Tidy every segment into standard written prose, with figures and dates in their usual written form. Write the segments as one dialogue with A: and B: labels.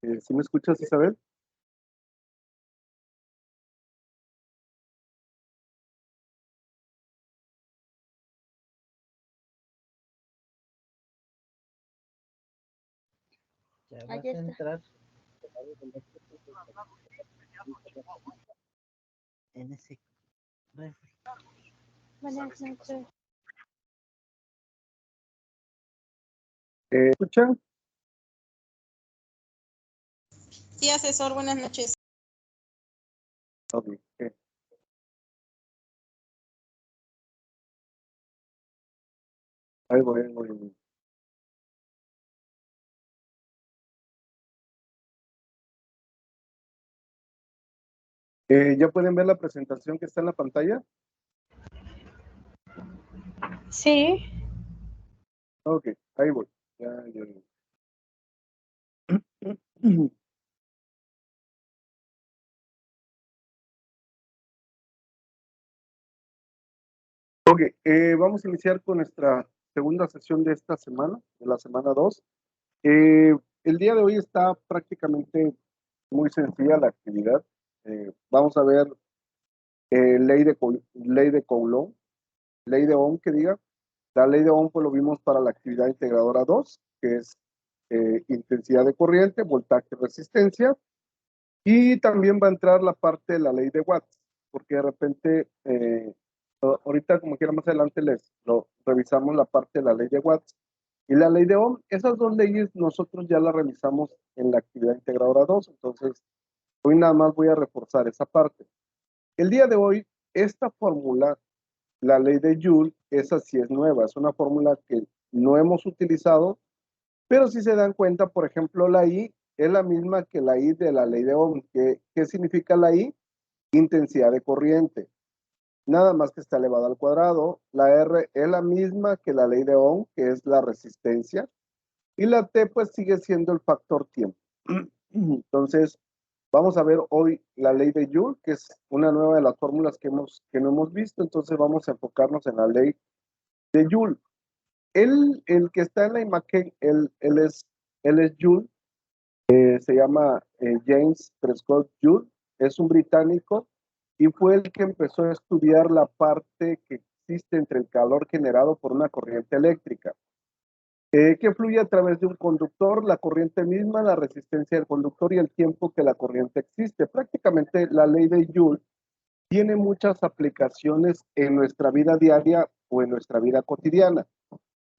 A: ¿Sí me escuchas, Isabel?
B: Ya
C: Ahí
B: vas a
C: está.
B: entrar en ese refri.
C: Buenas noches.
A: ¿Escuchan?
D: Sí, asesor, buenas noches.
A: Ok. Ahí voy, ahí voy. ¿Ya pueden ver la presentación que está en la pantalla?
C: Sí.
A: Ok, ahí voy. Ya. Ok, vamos a iniciar con nuestra segunda sesión de esta semana, de la semana 2. El día de hoy está prácticamente muy sencilla la actividad. Vamos a ver ley de Coulomb, ley de Ohm que diga. La ley de Ohm pues lo vimos para la actividad integradora 2, que es intensidad de corriente, voltaje, resistencia. Y también va a entrar la parte de la ley de Watts, porque de repente, ahorita como quiera más adelante revisamos la parte de la ley de Watts y la ley de Ohm. Esas dos leyes nosotros ya las revisamos en la actividad integradora 2, entonces hoy nada más voy a reforzar esa parte. El día de hoy, esta fórmula, la ley de Joule, esa sí es nueva, es una fórmula que no hemos utilizado, pero si se dan cuenta, por ejemplo, la I es la misma que la I de la ley de Ohm. ¿Qué significa la I? Intensidad de corriente. Nada más que está elevado al cuadrado. La R es la misma que la ley de Ohm, que es la resistencia. Y la T pues sigue siendo el factor tiempo. Entonces, vamos a ver hoy la ley de Joule, que es una nueva de las fórmulas que no hemos visto. Entonces vamos a enfocarnos en la ley de Joule. El que está en la imagen, él es Joule, se llama James Prescott Joule, es un británico y fue el que empezó a estudiar la parte que existe entre el calor generado por una corriente eléctrica, que fluye a través de un conductor, la corriente misma, la resistencia del conductor y el tiempo que la corriente existe. Prácticamente la ley de Joule tiene muchas aplicaciones en nuestra vida diaria o en nuestra vida cotidiana.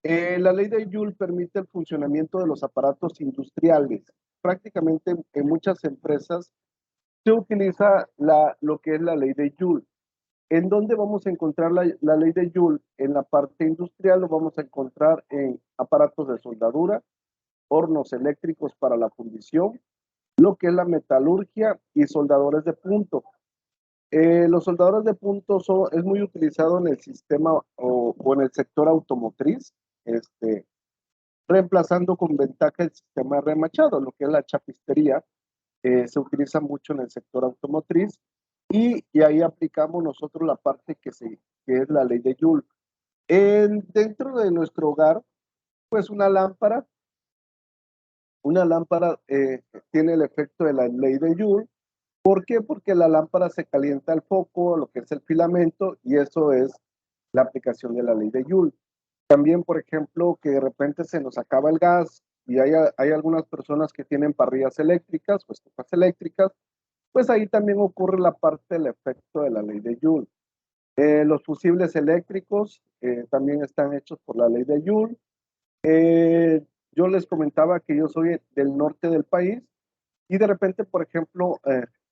A: La ley de Joule permite el funcionamiento de los aparatos industriales. Prácticamente en muchas empresas se utiliza lo que es la ley de Joule. ¿En dónde vamos a encontrar la ley de Joule? En la parte industrial lo vamos a encontrar en aparatos de soldadura, hornos eléctricos para la fundición, lo que es la metalurgia y soldadores de punto. Los soldadores de punto es muy utilizado en el sistema o en el sector automotriz, reemplazando con ventaja el sistema de remachado, lo que es la chapistería. Se utiliza mucho en el sector automotriz y ahí aplicamos nosotros la parte que es la ley de Joule. Dentro de nuestro hogar, pues una lámpara tiene el efecto de la ley de Joule. ¿Por qué? Porque la lámpara se calienta al foco, lo que es el filamento, y eso es la aplicación de la ley de Joule. También, por ejemplo, que de repente se nos acaba el gas y hay algunas personas que tienen parrillas eléctricas o estufas eléctricas, pues ahí también ocurre la parte del efecto de la ley de Joule. Los fusibles eléctricos también están hechos por la ley de Joule. Yo les comentaba que yo soy del norte del país y de repente, por ejemplo,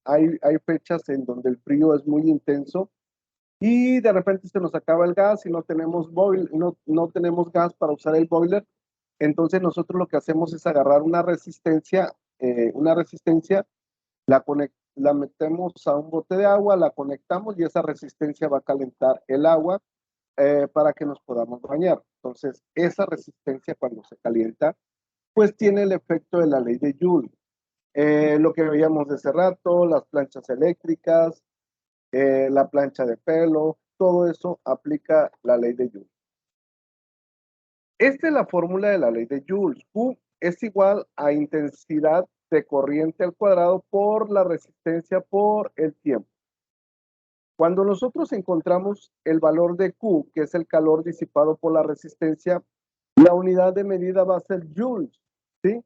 A: hay fechas en donde el frío es muy intenso y de repente se nos acaba el gas y no tenemos gas para usar el boiler. Entonces nosotros lo que hacemos es agarrar una resistencia, la metemos a un bote de agua, la conectamos y esa resistencia va a calentar el agua para que nos podamos bañar. Entonces esa resistencia cuando se calienta, pues tiene el efecto de la ley de Joule. Lo que veíamos de hace rato, las planchas eléctricas, la plancha de pelo, todo eso aplica la ley de Joule. Esta es la fórmula de la ley de Joule. Q es igual a intensidad de corriente al cuadrado por la resistencia por el tiempo. Cuando nosotros encontramos el valor de Q, que es el calor disipado por la resistencia, la unidad de medida va a ser joules, ¿sí?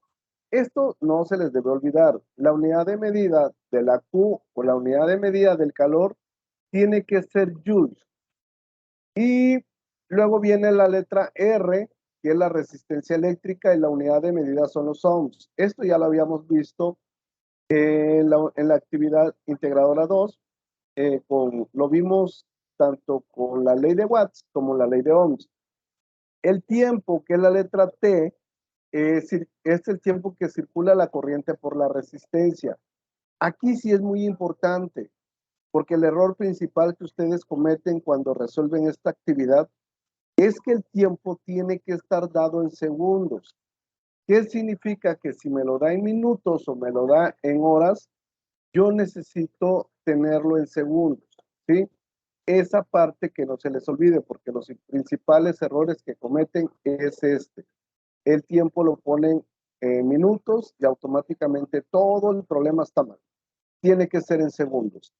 A: Esto no se les debe olvidar. La unidad de medida de la Q o la unidad de medida del calor tiene que ser joules. Y luego viene la letra R, que es la resistencia eléctrica, y la unidad de medida son los ohms. Esto ya lo habíamos visto en la actividad integradora 2. Lo vimos tanto con la ley de Watts como la ley de Ohms. El tiempo, que es la letra T, es el tiempo que circula la corriente por la resistencia. Aquí sí es muy importante, porque el error principal que ustedes cometen cuando resuelven esta actividad es que el tiempo tiene que estar dado en segundos. ¿Qué significa? Que si me lo da en minutos o me lo da en horas, yo necesito tenerlo en segundos, ¿sí? Esa parte que no se les olvide, porque los principales errores que cometen es este. El tiempo lo ponen en minutos y automáticamente todo el problema está mal. Tiene que ser en segundos.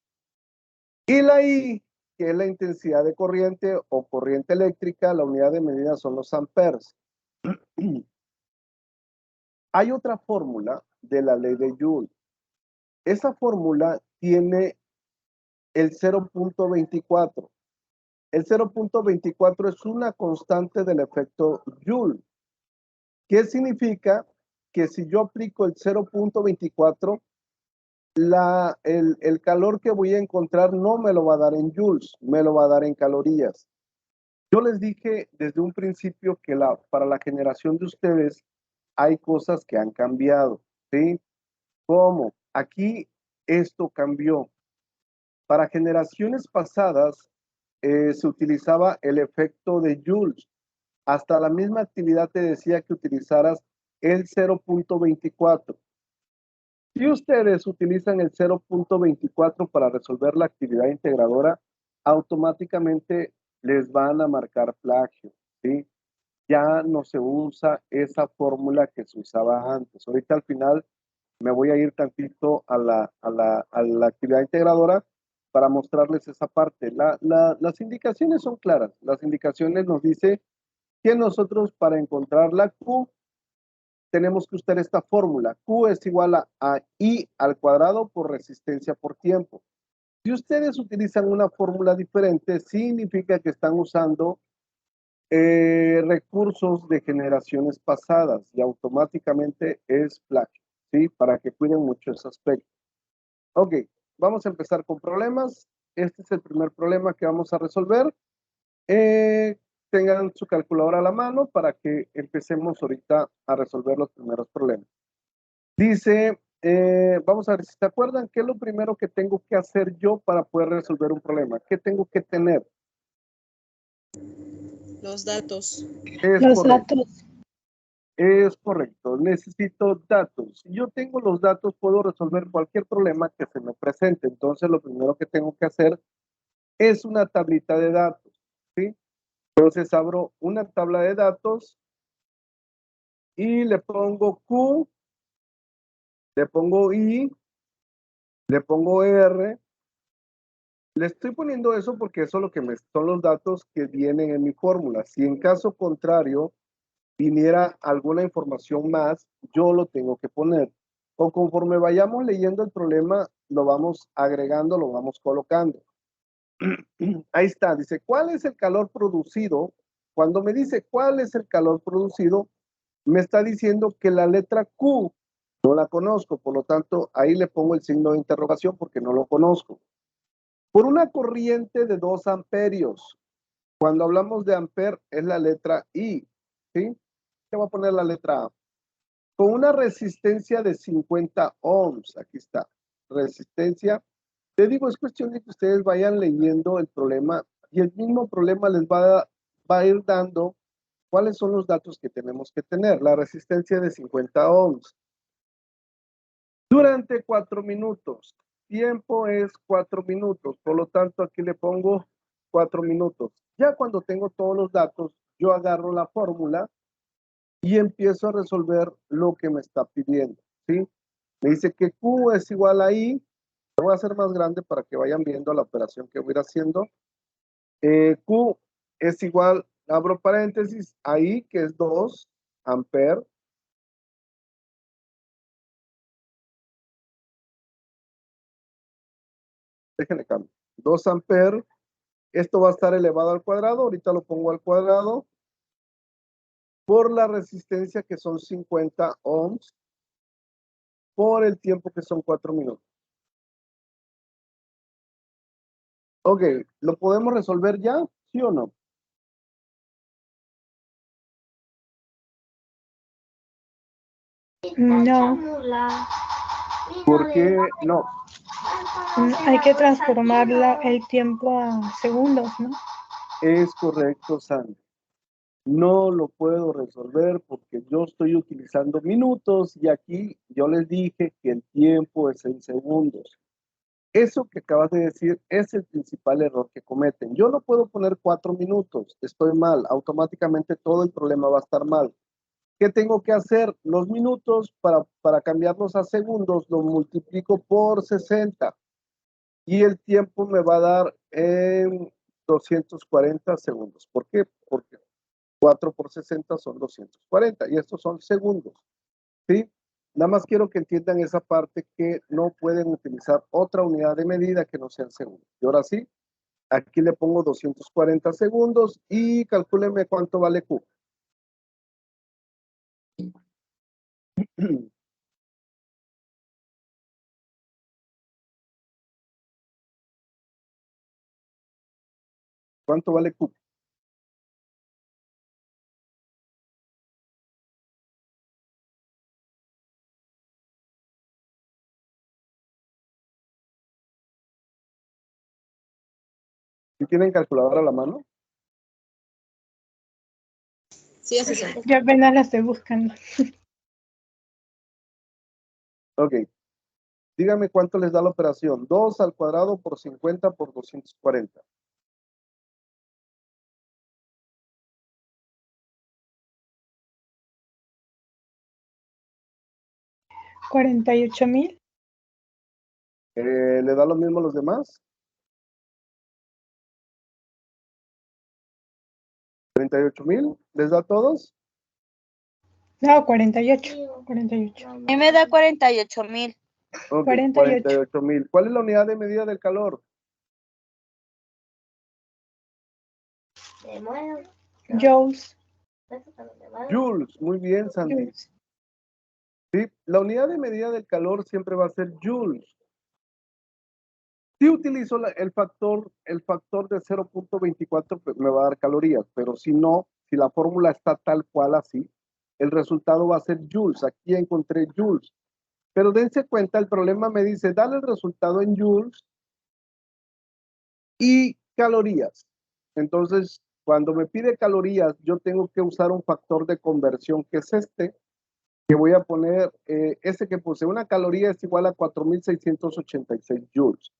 A: Y la I, que es la intensidad de corriente o corriente eléctrica, la unidad de medida son los amperes. Hay otra fórmula de la ley de Joule. Esa fórmula tiene el 0.24. El 0.24 es una constante del efecto Joule. ¿Qué significa? Que si yo aplico el 0.24, el calor que voy a encontrar no me lo va a dar en joules, me lo va a dar en calorías. Yo les dije desde un principio que para la generación de ustedes hay cosas que han cambiado, ¿sí? ¿Cómo? Aquí esto cambió. Para generaciones pasadas se utilizaba el efecto de joules. Hasta la misma actividad te decía que utilizaras el 0.24. Si ustedes utilizan el 0.24 para resolver la actividad integradora, automáticamente les van a marcar plagio, ¿sí? Ya no se usa esa fórmula que se usaba antes. Ahorita al final me voy a ir tantito a la actividad integradora para mostrarles esa parte. Las indicaciones son claras. Las indicaciones nos dicen que nosotros para encontrar la Q tenemos que usar esta fórmula. Q es igual a I al cuadrado por resistencia por tiempo. Si ustedes utilizan una fórmula diferente, significa que están usando recursos de generaciones pasadas y automáticamente es plagio, ¿sí? Para que cuiden mucho ese aspecto. Ok, vamos a empezar con problemas. Este es el primer problema que vamos a resolver. Tengan su calculadora a la mano para que empecemos ahorita a resolver los primeros problemas. Dice, vamos a ver si se acuerdan, ¿qué es lo primero que tengo que hacer yo para poder resolver un problema? ¿Qué tengo que tener?
D: Los datos.
A: Es
C: Los
A: correcto.
C: datos.
A: Es correcto, necesito datos. Si yo tengo los datos, puedo resolver cualquier problema que se me presente. Entonces, lo primero que tengo que hacer es una tablita de datos, ¿sí? Entonces, abro una tabla de datos y le pongo Q, le pongo I, le pongo R. Le estoy poniendo eso porque eso es lo que son los datos que vienen en mi fórmula. Si en caso contrario viniera alguna información más, yo lo tengo que poner. O conforme vayamos leyendo el problema, lo vamos agregando, lo vamos colocando. Ahí está, dice, ¿cuál es el calor producido? Cuando me dice cuál es el calor producido, me está diciendo que la letra Q no la conozco, por lo tanto, ahí le pongo el signo de interrogación porque no lo conozco. Por una corriente de 2 amperios. Cuando hablamos de amper, es la letra I, ¿sí? Te voy a poner la letra A. Con una resistencia de 50 ohms, aquí está, resistencia. Te digo, es cuestión de que ustedes vayan leyendo el problema y el mismo problema les va a ir dando cuáles son los datos que tenemos que tener. La resistencia de 50 ohms. Durante 4 minutos. Tiempo es 4 minutos, por lo tanto aquí le pongo 4 minutos. Ya cuando tengo todos los datos, yo agarro la fórmula y empiezo a resolver lo que me está pidiendo, ¿sí? Me dice que Q es igual a I. Lo voy a hacer más grande para que vayan viendo la operación que voy a ir haciendo. Q es igual, abro paréntesis, a I, que es 2 amperes. Déjenme cambiar. 2 amperes. Esto va a estar elevado al cuadrado. Ahorita lo pongo al cuadrado. Por la resistencia que son 50 ohms. Por el tiempo que son 4 minutos. Ok, ¿lo podemos resolver ya? ¿Sí o no?
C: No,
A: ¿Por qué no?
C: hay que transformar el tiempo a segundos, ¿no?
A: Es correcto, Sandy. No lo puedo resolver porque yo estoy utilizando minutos y aquí yo les dije que el tiempo es en segundos. Eso que acabas de decir es el principal error que cometen. Yo no puedo poner 4 minutos, estoy mal, automáticamente todo el problema va a estar mal. ¿Qué tengo que hacer? Los minutos para cambiarlos a segundos los multiplico por 60 y el tiempo me va a dar en 240 segundos. ¿Por qué? Porque 4 por 60 son 240 y estos son segundos, ¿sí? Nada más quiero que entiendan esa parte que no pueden utilizar otra unidad de medida que no sean segundos. Y ahora sí, aquí le pongo 240 segundos y calcúlenme cuánto vale Q. ¿Cuánto vale Q? ¿Sí tienen calculadora a la mano?
D: Sí, asesor.
C: Yo apenas la estoy buscando.
A: Ok. Díganme cuánto les da la operación. 2 al cuadrado por 50 por 240.
C: $48,000.
A: ¿Le da lo mismo a los demás? 38,000. ¿Les da a todos?
C: No, 48. 48.
E: A mí me da 48,000.
A: Ok,
C: 48.
A: 48,000. ¿Cuál es la unidad de medida del calor?
C: Joules.
A: Joules. Muy bien, Sandy.
C: Joules.
A: ¿Sí? La unidad de medida del calor siempre va a ser joules. Si utilizo el factor de 0.24, pues me va a dar calorías, pero si no, si la fórmula está tal cual así, el resultado va a ser joules. Aquí encontré joules. Pero dense cuenta, el problema me dice, dale el resultado en joules y calorías. Entonces, cuando me pide calorías, yo tengo que usar un factor de conversión que es este, que voy a poner, este que puse, una caloría es igual a 4,686 joules.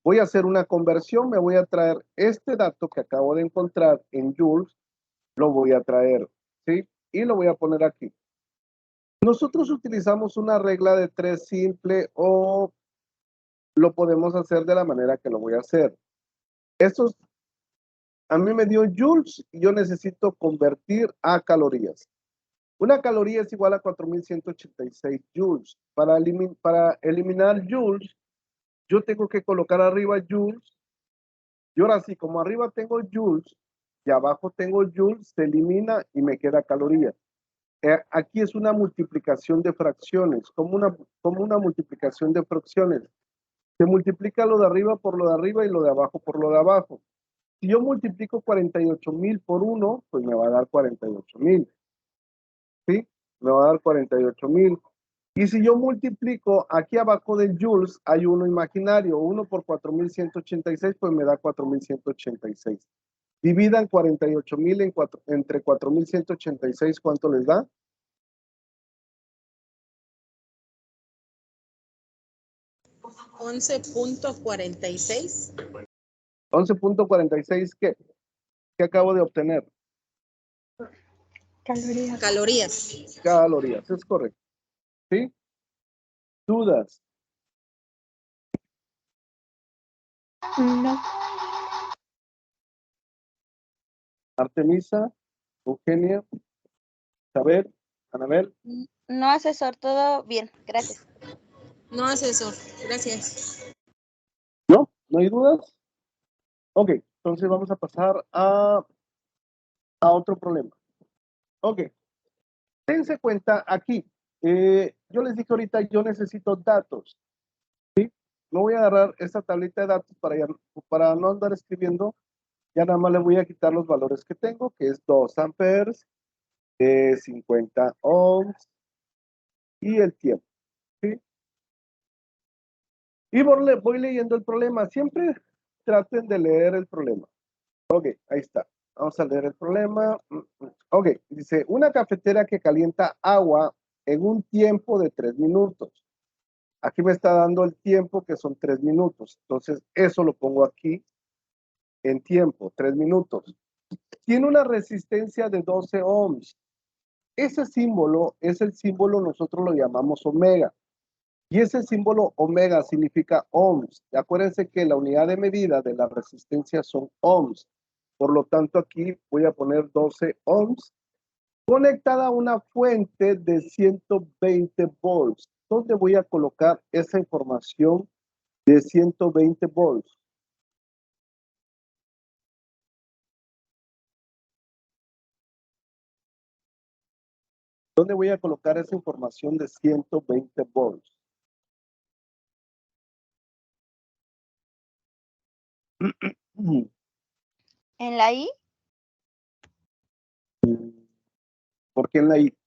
A: Voy a hacer una conversión, me voy a traer este dato que acabo de encontrar en joules, lo voy a traer, ¿sí? Y lo voy a poner aquí. Nosotros utilizamos una regla de 3 simple o lo podemos hacer de la manera que lo voy a hacer. Estos, a mí me dio joules y yo necesito convertir a calorías. Una caloría es igual a 4,186 joules. Para eliminar joules, yo tengo que colocar arriba joules. Y ahora sí, como arriba tengo joules y abajo tengo joules, se elimina y me queda caloría. Aquí es una multiplicación de fracciones, como una multiplicación de fracciones. Se multiplica lo de arriba por lo de arriba y lo de abajo por lo de abajo. Si yo multiplico 48,000 por 1, pues me va a dar 48,000. ¿Sí? Me va a dar 48,000. Y si yo multiplico aquí abajo del joules, hay uno imaginario, 1 por 4,186, pues me da 4,186. Dividan 48,000 entre 4,186, ¿cuánto les da?
D: 11.46.
A: 11.46, ¿qué? ¿Qué acabo de obtener?
C: Calorías.
D: Calorías.
A: Calorías, es correcto. ¿Sí? ¿Dudas?
C: No.
A: Artemisa, Eugenia, Isabel, Anabel.
E: No, asesor, todo bien, gracias.
D: No, asesor. Gracias.
A: ¿No? ¿No hay dudas? Ok, entonces vamos a pasar a otro problema. Ok, dense cuenta aquí. Yo les dije ahorita, yo necesito datos. ¿Sí? No voy a agarrar esta tablita de datos para no andar escribiendo. Ya nada más le voy a quitar los valores que tengo, que es 2 amperes, 50 ohms y el tiempo. ¿Sí? Y voy leyendo el problema. Siempre traten de leer el problema. Ok, ahí está. Vamos a leer el problema. Ok, dice, una cafetera que calienta agua en un tiempo de 3 minutos. Aquí me está dando el tiempo que son 3 minutos. Entonces, eso lo pongo aquí en tiempo, 3 minutos. Tiene una resistencia de 12 ohms. Ese símbolo es el símbolo, nosotros lo llamamos omega. Y ese símbolo omega significa ohms. Acuérdense que la unidad de medida de la resistencia son ohms. Por lo tanto, aquí voy a poner 12 ohms conectada a una fuente de 120 volts. ¿Dónde voy a colocar esa información de 120 volts? ¿Dónde voy a colocar esa información de 120 volts?
E: ¿En la I?
A: ¿Por qué en la I?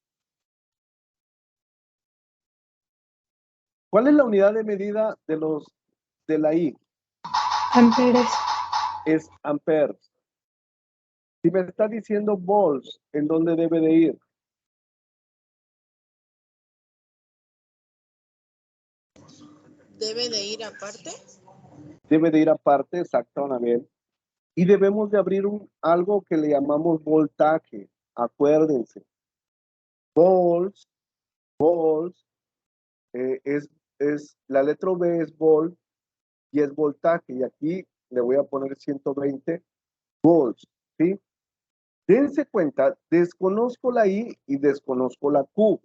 A: ¿Cuál es la unidad de medida de la I?
C: Amperes.
A: Es amperes. Si me está diciendo volts, ¿en dónde debe de ir?
D: ¿Debe de ir aparte?
A: Debe de ir aparte, exactamente. Y debemos de abrir algo que le llamamos voltaje. Acuérdense. Volts, es la letra V es volt y es voltaje. Y aquí le voy a poner 120 volts. ¿Sí? Dense cuenta, desconozco la I y desconozco la Q.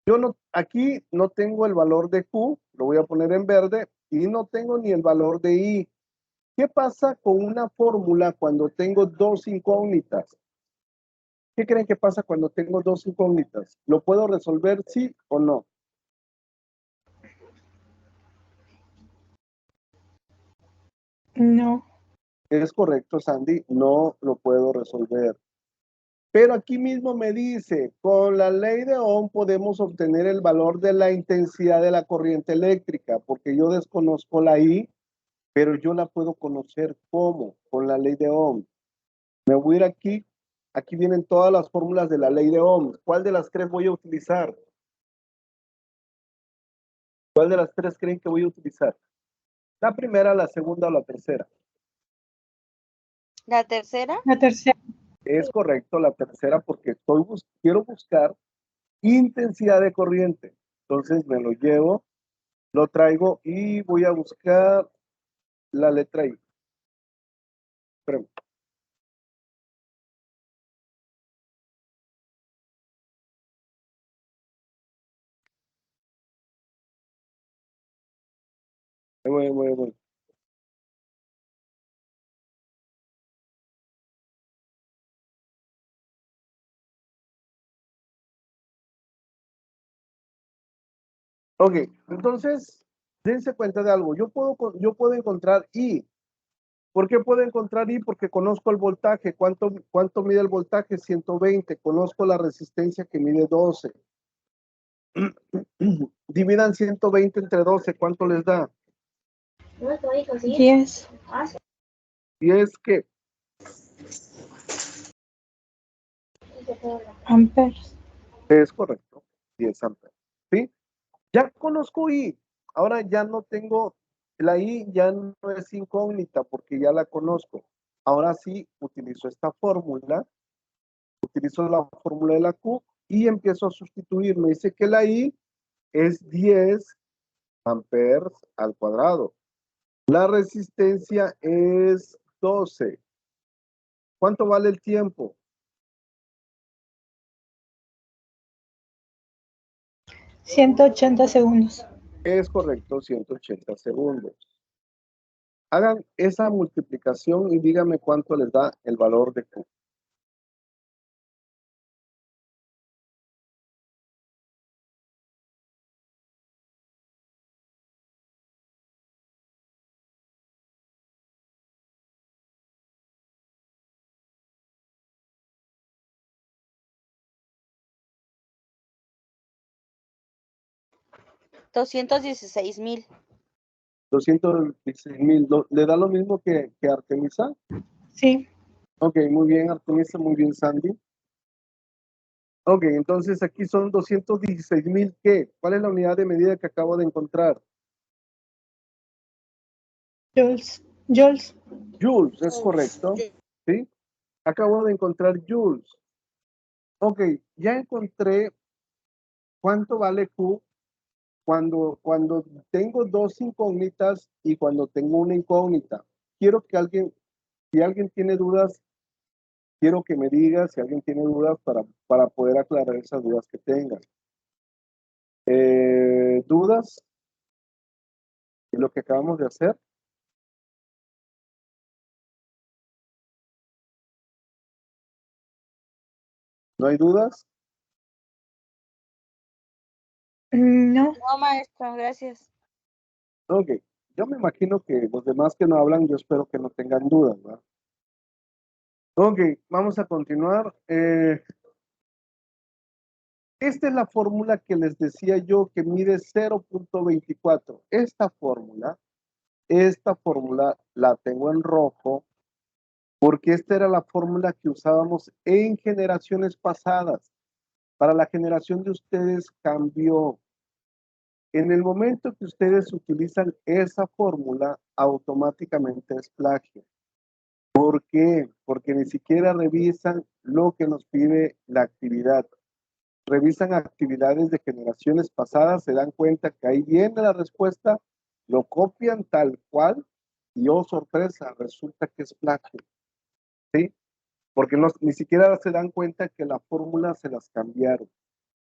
A: Yo no, aquí no tengo el valor de Q, lo voy a poner en verde, y no tengo ni el valor de I. ¿Qué pasa con una fórmula cuando tengo dos incógnitas? ¿Qué creen que pasa cuando tengo dos incógnitas? ¿Lo puedo resolver sí o no?
C: No.
A: Es correcto, Sandy, no lo puedo resolver. Pero aquí mismo me dice, con la ley de Ohm podemos obtener el valor de la intensidad de la corriente eléctrica, porque yo desconozco la I, pero yo la puedo conocer ¿cómo? Con la ley de Ohm. Me voy a ir aquí, aquí vienen todas las fórmulas de la ley de Ohm. ¿Cuál de las tres voy a utilizar? ¿Cuál de las tres creen que voy a utilizar? ¿La primera, la segunda o la tercera?
E: ¿La tercera?
C: La tercera.
A: Es correcto, la tercera, porque quiero buscar intensidad de corriente. Entonces me lo llevo, lo traigo y voy a buscar la letra I. Espérame. Voy. Ok, entonces, dense cuenta de algo. Yo puedo encontrar I. ¿Por qué puedo encontrar I? Porque conozco el voltaje. ¿Cuánto mide el voltaje? 120. Conozco la resistencia que mide 12. Dividan 120 entre 12. ¿Cuánto les da?
C: 10
A: Y es que
C: amperes.
A: es correcto. 10 amperes. ¿Sí? Ya conozco I. Ahora ya no tengo, la I ya no es incógnita porque ya la conozco. Ahora sí utilizo esta fórmula, utilizo la fórmula de la Q y empiezo a sustituir. Me dice que la I es 10 amperes al cuadrado. La resistencia es 12. ¿Cuánto vale el tiempo?
C: 180 segundos.
A: Es correcto, 180 segundos. Hagan esa multiplicación y díganme cuánto les da el valor de Q.
E: $216,000.
A: 216,000. ¿Le da lo mismo que Artemisa?
C: Sí.
A: Ok, muy bien, Artemisa, muy bien, Sandy. Ok, entonces aquí son 216,000, ¿qué? ¿Cuál es la unidad de medida que acabo de encontrar?
C: Joules. Joules.
A: Joules, es correcto. ¿Sí? Acabo de encontrar joules. Ok, ya encontré cuánto vale Q cuando tengo dos incógnitas y cuando tengo una incógnita. Quiero que alguien, si alguien tiene dudas, quiero que me diga si alguien tiene dudas para poder aclarar esas dudas que tengan. ¿Dudas de lo que acabamos de hacer? ¿No hay dudas?
C: No.
E: No, maestro, gracias.
A: Ok, yo me imagino que los demás que no hablan, yo espero que no tengan dudas, ¿verdad? Ok, vamos a continuar. Esta es la fórmula que les decía yo que mide 0.24. Esta fórmula la tengo en rojo porque esta era la fórmula que usábamos en generaciones pasadas. Para la generación de ustedes cambió. En el momento que ustedes utilizan esa fórmula, automáticamente es plagio. ¿Por qué? Porque ni siquiera revisan lo que nos pide la actividad. Revisan actividades de generaciones pasadas, se dan cuenta que ahí viene la respuesta, lo copian tal cual y oh sorpresa, resulta que es plagio. ¿Sí? Porque ni siquiera se dan cuenta que la fórmula se las cambiaron.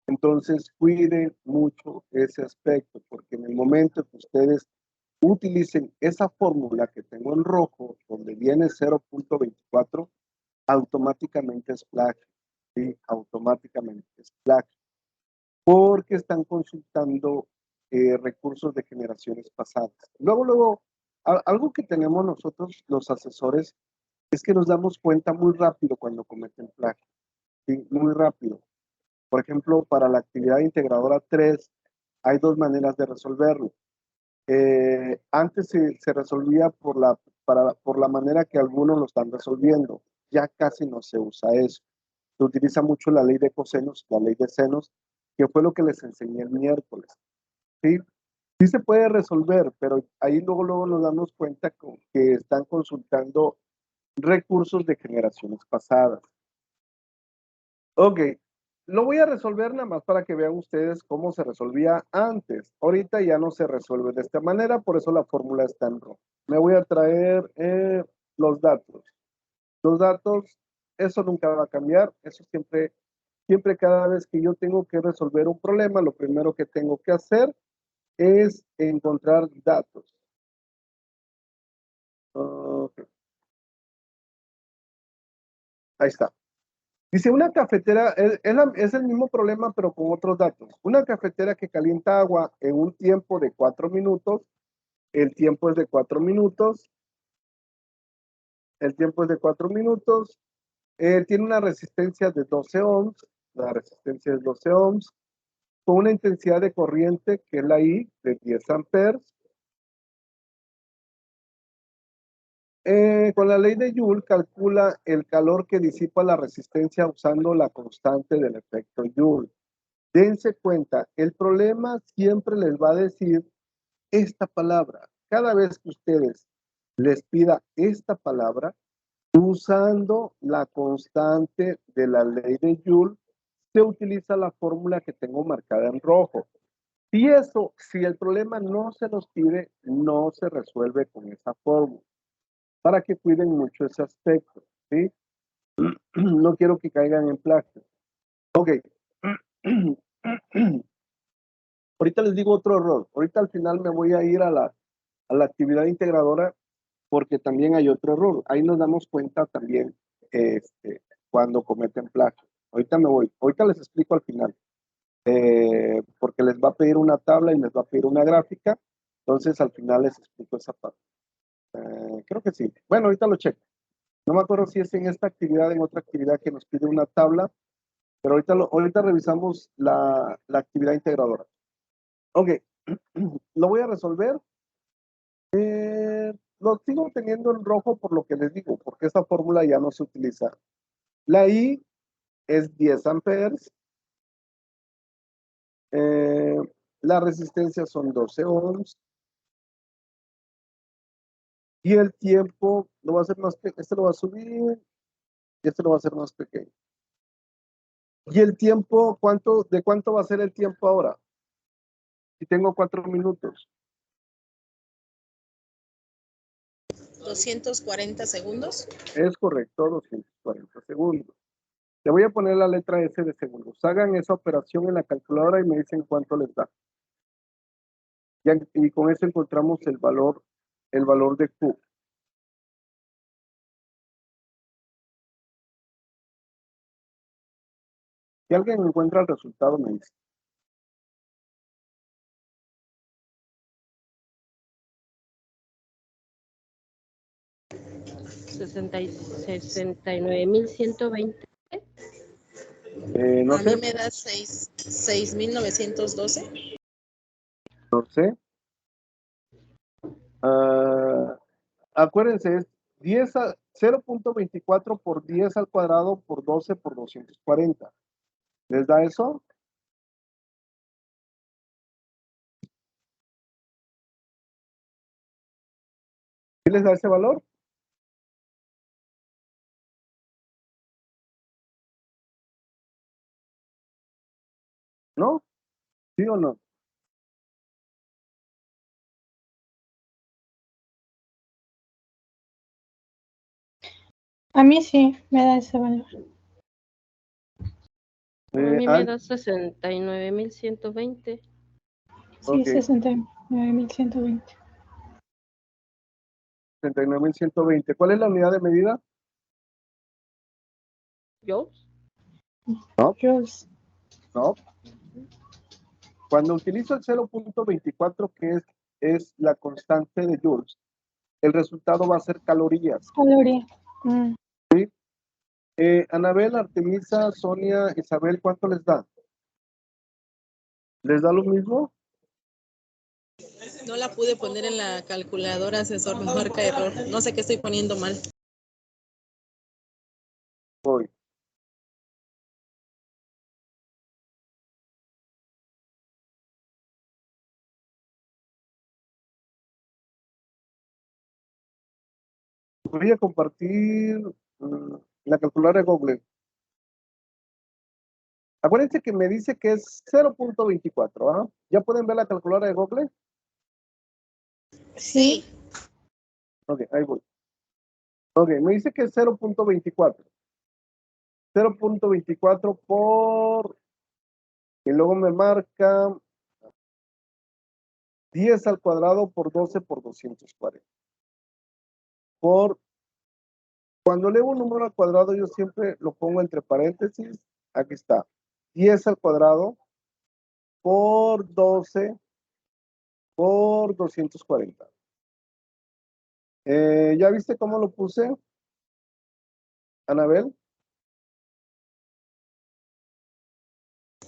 A: Entonces, cuiden mucho ese aspecto, porque en el momento que ustedes utilicen esa fórmula que tengo en rojo, donde viene 0.24, automáticamente es plagio. ¿Sí? Automáticamente es plagio. Porque están consultando recursos de generaciones pasadas. Luego, algo que tenemos nosotros, los asesores, es que nos damos cuenta muy rápido cuando cometen plagio. ¿Sí? Muy rápido. Por ejemplo, para la actividad integradora 3, hay dos maneras de resolverlo. Antes se resolvía por la manera que algunos lo están resolviendo. Ya casi no se usa eso. Se utiliza mucho la ley de cosenos, la ley de senos, que fue lo que les enseñé el miércoles. ¿Sí? Sí se puede resolver, pero ahí luego nos damos cuenta que están consultando recursos de generaciones pasadas. Ok, lo voy a resolver nada más para que vean ustedes cómo se resolvía antes. Ahorita ya no se resuelve de esta manera, por eso la fórmula está en rojo. Me voy a traer los datos. Los datos, eso nunca va a cambiar, eso siempre cada vez que yo tengo que resolver un problema, lo primero que tengo que hacer es encontrar datos. Okay. Ahí está. Dice, una cafetera, es el mismo problema, pero con otros datos. Una cafetera que calienta agua en un tiempo de 4 minutos, el tiempo es de 4 minutos, tiene una resistencia de 12 ohms, la resistencia es 12 ohms, con una intensidad de corriente, que es la I, de 10 amperes. Con la ley de Joule calcula el calor que disipa la resistencia usando la constante del efecto Joule. Dense cuenta, el problema siempre les va a decir esta palabra. Cada vez que ustedes les pida esta palabra, usando la constante de la ley de Joule, se utiliza la fórmula que tengo marcada en rojo. Si el problema no se los pide, no se resuelve con esa fórmula. Para que cuiden mucho ese aspecto, ¿sí? No quiero que caigan en plagio. Ok. Ahorita les digo otro error. Ahorita al final me voy a ir a la actividad integradora porque también hay otro error. Ahí nos damos cuenta también cuando cometen plagio. Ahorita me voy. Ahorita les explico al final. Porque les va a pedir una tabla y les va a pedir una gráfica. Entonces al final les explico esa parte. Creo que sí. Bueno, ahorita lo checo. No me acuerdo si es en esta actividad, en otra actividad que nos pide una tabla, pero ahorita revisamos la actividad integradora. Ok, lo voy a resolver. Lo sigo teniendo en rojo por lo que les digo, porque esta fórmula ya no se utiliza. La I es 10 amperes. La resistencia son 12 ohms. Y el tiempo lo va a hacer más pequeño. Este lo va a subir y este lo va a hacer más pequeño. Y el tiempo, ¿de cuánto va a ser el tiempo ahora? Si tengo 4 minutos.
D: 240 segundos.
A: Es correcto, 240 segundos. Le voy a poner la letra S de segundos. Hagan esa operación en la calculadora y me dicen cuánto les da. Y con eso encontramos el valor de Q. Si alguien encuentra el resultado, me dice.
F: $69,120.
A: No
D: A mí
A: sé,
D: me da 6,912.
A: no sé. Acuérdense, es 0.24 por 10 al cuadrado por 12 por 240. ¿Les da eso? ¿Sí les da ese valor? ¿No? ¿Sí o no?
C: A mí sí me da ese valor.
F: A mí
A: Ah,
F: me da 69,120.
C: Sí,
A: ok.
C: 69,120.
A: 69,120. ¿Cuál es la unidad de medida?
F: ¿Joules?
C: Joules.
A: No. Cuando utilizo el 0.24, que es la constante de Joules, el resultado va a ser calorías.
C: Caloría.
A: Anabel, Artemisa, Sonia, Isabel, ¿cuánto les da? ¿Les da lo mismo?
D: No la pude poner en la calculadora, asesor, me marca error. No sé qué estoy poniendo mal.
A: Voy. Voy a compartir la calculadora de Google. Acuérdense que me dice que es 0.24, ¿ah? ¿Ya pueden ver la calculadora de Google?
D: Sí.
A: Ok, ahí voy. Ok, me dice que es 0.24. 0.24 por... Y luego me marca 10 al cuadrado por 12 por 240. Cuando leo un número al cuadrado, yo siempre lo pongo entre paréntesis. Aquí está. 10 al cuadrado por 12 por 240. ¿Ya viste cómo lo puse, Anabel?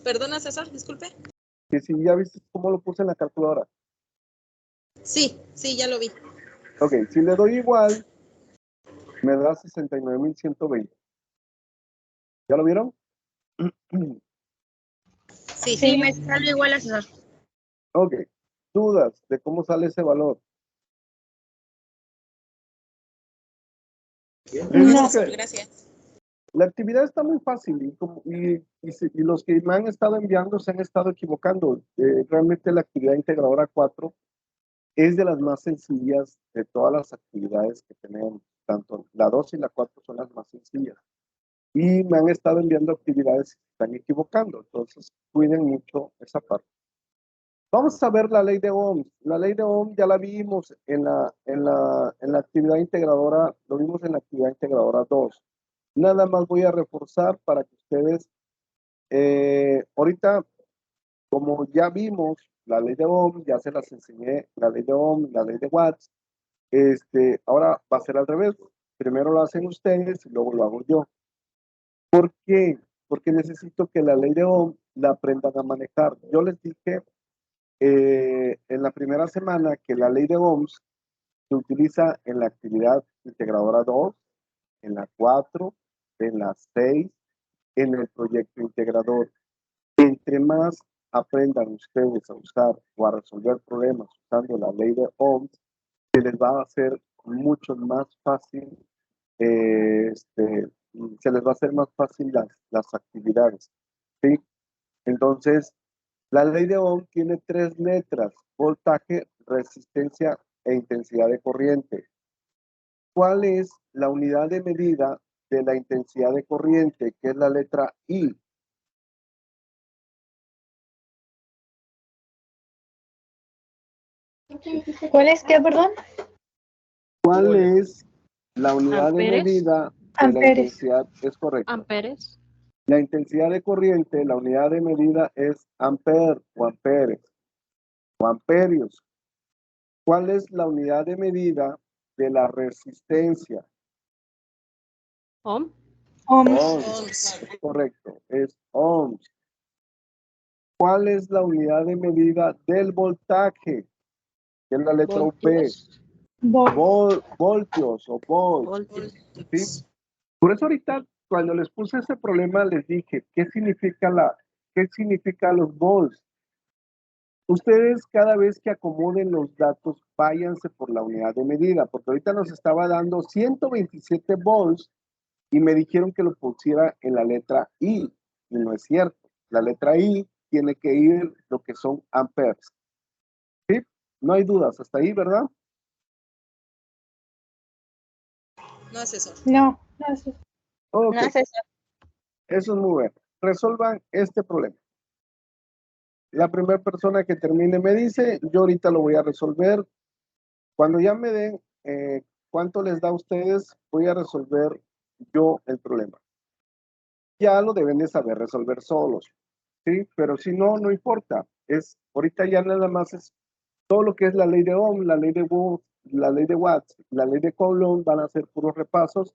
D: Perdona, César, disculpe.
A: Que si ya viste cómo lo puse en la calculadora.
D: Sí, ya lo vi.
A: Ok, si le doy igual, me da 69,120. ¿Ya lo vieron?
D: Sí.
E: Sí, me sale igual, asesor.
A: Ok. ¿Dudas de cómo sale ese valor? Les
D: No,
A: digo
D: asesor,
A: que,
D: gracias.
A: La actividad está muy fácil y los que me han estado enviando se han estado equivocando. Realmente la actividad integradora 4 es de las más sencillas de todas las actividades que tenemos. Tanto la 2 y la 4 son las más sencillas. Y me han estado enviando actividades que se están equivocando. Entonces, cuiden mucho esa parte. Vamos a ver la ley de Ohm. La ley de Ohm ya la vimos en la actividad integradora, lo vimos en la actividad integradora 2. Nada más voy a reforzar para que ustedes, ahorita, como ya vimos la ley de Ohm, ya se las enseñé, la ley de Ohm, la ley de Watts, ahora va a ser al revés. Primero lo hacen ustedes y luego lo hago yo. ¿Por qué? Porque necesito que la ley de Ohm la aprendan a manejar. Yo les dije en la primera semana que la ley de Ohms se utiliza en la actividad integradora 2, en la 4, en la 6, en el proyecto integrador. Entre más aprendan ustedes a usar o a resolver problemas usando la ley de Ohms, se les va a hacer mucho más fácil, se les va a hacer más fácil las actividades, ¿sí? Entonces, la ley de Ohm tiene 3 letras: voltaje, resistencia e intensidad de corriente. ¿Cuál es la unidad de medida de la intensidad de corriente, que es la letra I?
C: ¿Cuál es qué, perdón?
A: ¿Cuál es la unidad de
F: Amperes.
A: medida de la
C: Amperes.
A: intensidad? Es correcto.
F: Amperes.
A: La intensidad de corriente, la unidad de medida es ampere o amperes o amperios. ¿Cuál es la unidad de medida de la resistencia?
F: Ohm.
C: Ohms.
D: Ohms.
A: Correcto, es ohms. ¿Cuál es la unidad de medida del voltaje? Que es la letra UP.
F: Voltios.
A: Voltios o volts.
F: Voltios.
A: ¿Sí? Por eso ahorita, cuando les puse ese problema, les dije, ¿qué significa los volts? Ustedes cada vez que acomoden los datos, váyanse por la unidad de medida, porque ahorita nos estaba dando 127 volts y me dijeron que lo pusiera en la letra I, y no es cierto. La letra I tiene que ir lo que son amperes. ¿Sí? No hay dudas hasta ahí, ¿verdad?
D: No, asesor.
C: No, no sé.
A: Ok,
E: No, asesor.
A: eso es muy bueno. Resuelvan este problema. La primera persona que termine me dice, yo ahorita lo voy a resolver. Cuando ya me den cuánto les da a ustedes, voy a resolver yo el problema. Ya lo deben de saber resolver solos, ¿sí? Pero si no, no importa. Ahorita ya nada más es todo lo que es la ley de Ohm, la ley de Watts, la ley de Coulomb, van a ser puros repasos,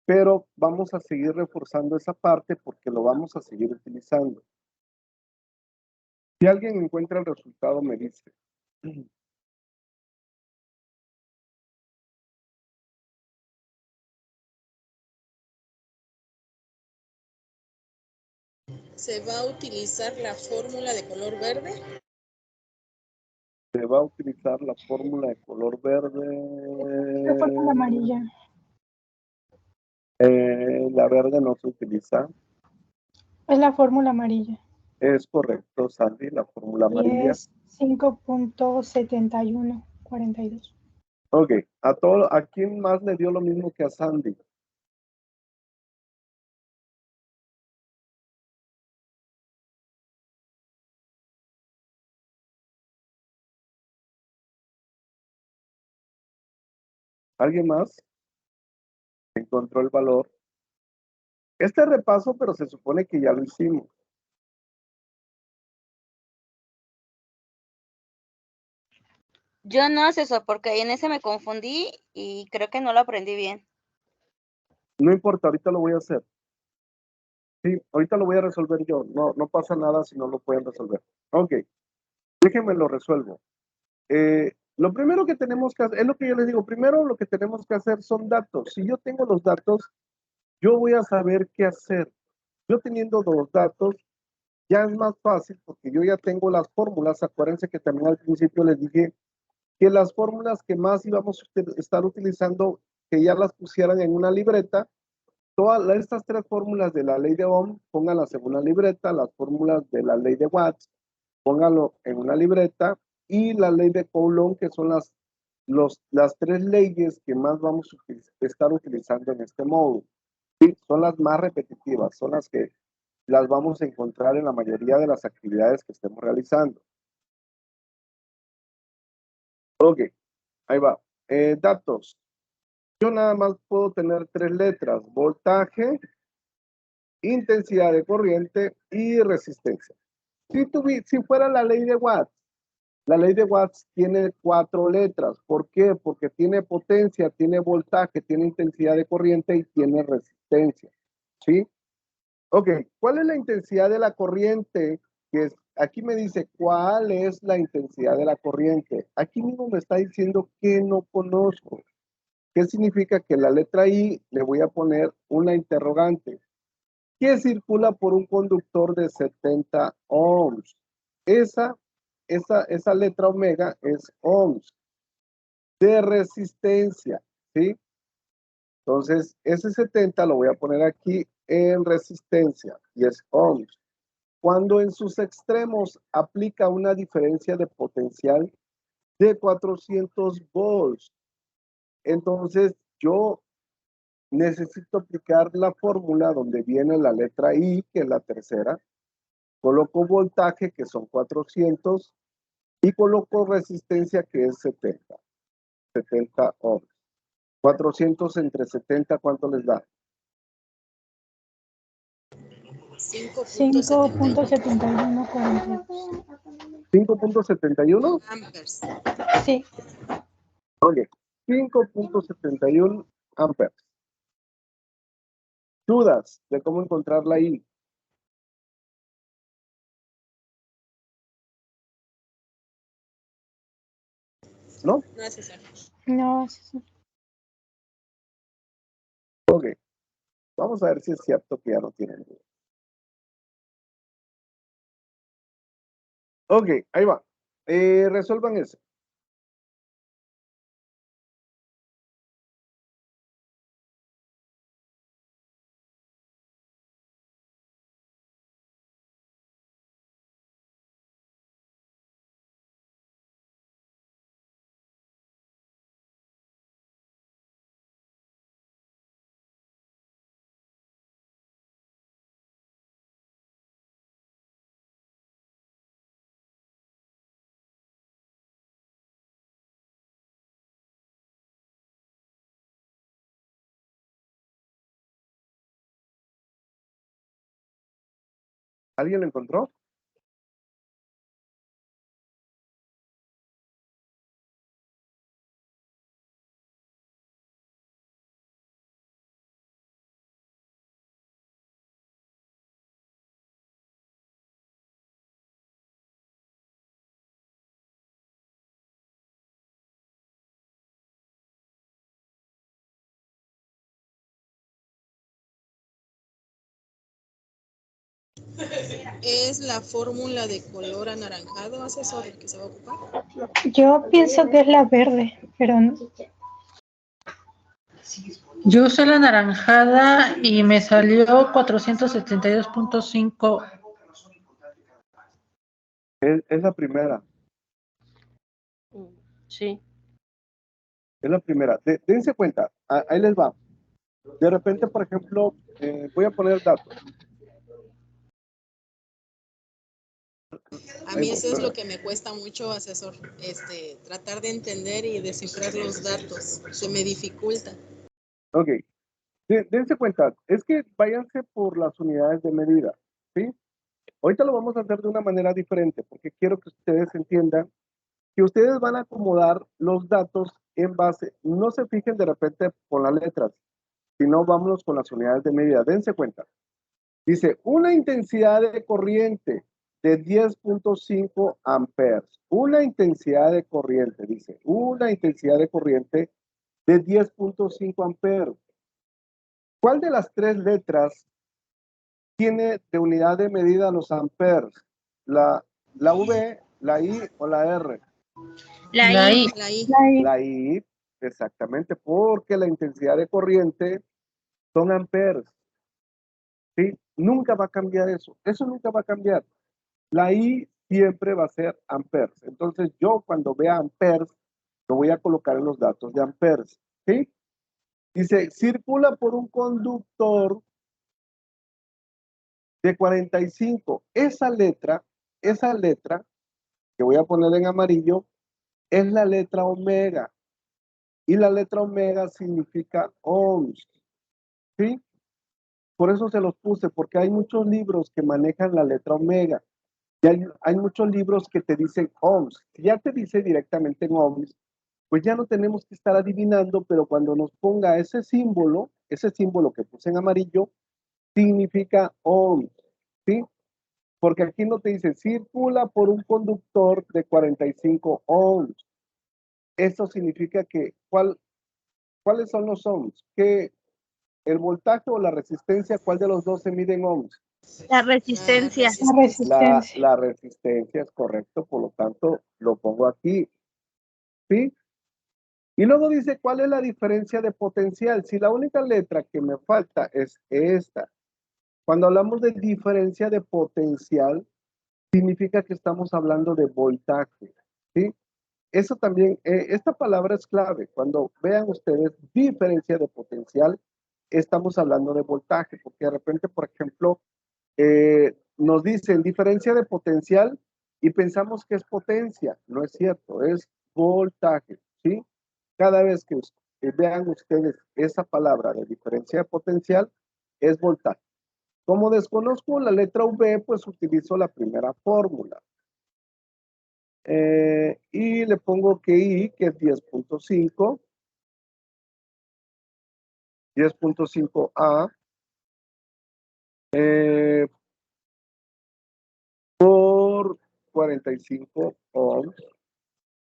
A: pero vamos a seguir reforzando esa parte porque lo vamos a seguir utilizando. Si alguien encuentra el resultado, me dice.
D: ¿Se va a utilizar la fórmula de color verde?
A: Se va a utilizar la fórmula de color
C: La fórmula
A: verde.
C: amarilla.
A: La verde no se utiliza.
C: Es la fórmula amarilla.
A: Es correcto, Sandy, la fórmula
C: Y
A: amarilla.
C: es 5.7142.
A: Ok, ¿a quién más le dio lo mismo que a Sandy? ¿Alguien más encontró el valor? Este repaso, pero se supone que ya lo hicimos.
E: Yo no, asesor, porque en ese me confundí y creo que no lo aprendí bien.
A: No importa, ahorita lo voy a hacer. Sí, ahorita lo voy a resolver yo. No pasa nada si no lo pueden resolver. Ok, déjenme lo resuelvo. Lo primero que tenemos que hacer, es lo que yo les digo, primero lo que tenemos que hacer son datos. Si yo tengo los datos, yo voy a saber qué hacer. Yo teniendo los datos, ya es más fácil porque yo ya tengo las fórmulas. Acuérdense que también al principio les dije que las fórmulas que más íbamos a estar utilizando, que ya las pusieran en una libreta estas tres fórmulas de la ley de Ohm, pónganlas en una libreta, las fórmulas de la ley de Watts, pónganlo en una libreta, y la ley de Coulomb, que son las tres leyes que más vamos a estar utilizando en este módulo. ¿Sí? Son las más repetitivas, son las que las vamos a encontrar en la mayoría de las actividades que estemos realizando. Ok, ahí va. Datos. Yo nada más puedo tener tres letras: voltaje, intensidad de corriente y resistencia. Si fuera la ley de Watts, la ley de Watts tiene 4 letras. ¿Por qué? Porque tiene potencia, tiene voltaje, tiene intensidad de corriente y tiene resistencia. ¿Sí? Ok, ¿cuál es la intensidad de la corriente? Aquí me dice, ¿cuál es la intensidad de la corriente? Aquí mismo me está diciendo que no conozco. ¿Qué significa? Que la letra I le voy a poner una interrogante. ¿Qué circula por un conductor de 70 ohms? Esa letra omega es ohms. De resistencia, ¿sí? Entonces, ese 70 lo voy a poner aquí en resistencia y es ohms. Cuando en sus extremos aplica una diferencia de potencial de 400 volts, entonces yo necesito aplicar la fórmula donde viene la letra I, que es la tercera, coloco voltaje, que son 400, y coloco resistencia, que es 70 ohms. 400 entre 70, ¿cuánto les da?
C: 5.7142.
A: 5.71.
D: Amperes.
C: Sí.
A: Ok, 5.71 amperes. ¿Dudas de cómo encontrarla ahí? ¿No?
D: No es eso.
C: No, sí.
A: Ok, vamos a ver si es cierto que ya no tienen duda. Ok, ahí va. Resuelvan eso. ¿Alguien lo encontró?
D: Es la fórmula de color anaranjado, asesor, el que se va a ocupar.
C: Yo pienso que es la verde, pero no.
G: Yo usé la anaranjada y me salió 472.5.
A: Es la primera.
F: Sí.
A: Es la primera. Dense cuenta, ahí les va. De repente, por ejemplo, voy a poner datos.
D: A mí eso es lo que me cuesta mucho, asesor, tratar de entender y descifrar los datos. Se me dificulta.
A: Ok. Dense cuenta, es que váyanse por las unidades de medida, ¿sí? Ahorita lo vamos a hacer de una manera diferente, porque quiero que ustedes entiendan que ustedes van a acomodar los datos en base, no se fijen de repente por las letras, sino vámonos con las unidades de medida. Dense cuenta. Dice, una intensidad de corriente de 10.5 amperes. Una intensidad de corriente, dice, una intensidad de corriente de 10.5 amperes. ¿Cuál de las tres letras tiene de unidad de medida los amperes? ¿La V, la I o la R?
G: La I.
D: La I.
A: La I, exactamente, porque la intensidad de corriente son amperes. ¿Sí? Nunca va a cambiar eso. Eso nunca va a cambiar. La I siempre va a ser amperes. Entonces yo cuando vea amperes, lo voy a colocar en los datos de amperes. ¿Sí? Dice, circula por un conductor de 45. Esa letra que voy a poner en amarillo, es la letra omega. Y la letra omega significa ohms. ¿Sí? Por eso se los puse, porque hay muchos libros que manejan la letra omega. Y hay muchos libros que te dicen ohms. Si ya te dice directamente en ohms, pues ya no tenemos que estar adivinando, pero cuando nos ponga ese símbolo que puse en amarillo, significa ohms. ¿Sí? Porque aquí no te dice circula por un conductor de 45 ohms. Eso significa que, ¿cuáles son los ohms? Que el voltaje o la resistencia, ¿cuál de los dos se mide en ohms?
E: La resistencia.
C: La resistencia.
A: La resistencia es correcto, por lo tanto, lo pongo aquí. ¿Sí? Y luego dice, ¿cuál es la diferencia de potencial? Si la única letra que me falta es esta. Cuando hablamos de diferencia de potencial, significa que estamos hablando de voltaje. ¿Sí? Eso también, esta palabra es clave. Cuando vean ustedes diferencia de potencial, estamos hablando de voltaje, porque de repente, por ejemplo, nos dicen diferencia de potencial y pensamos que es potencia. No es cierto, es voltaje, ¿sí? Cada vez que vean ustedes esa palabra de diferencia de potencial, es voltaje. Como desconozco la letra V, pues utilizo la primera fórmula. Y le pongo que I, que es 10.5, 10.5A, por 45 ohms.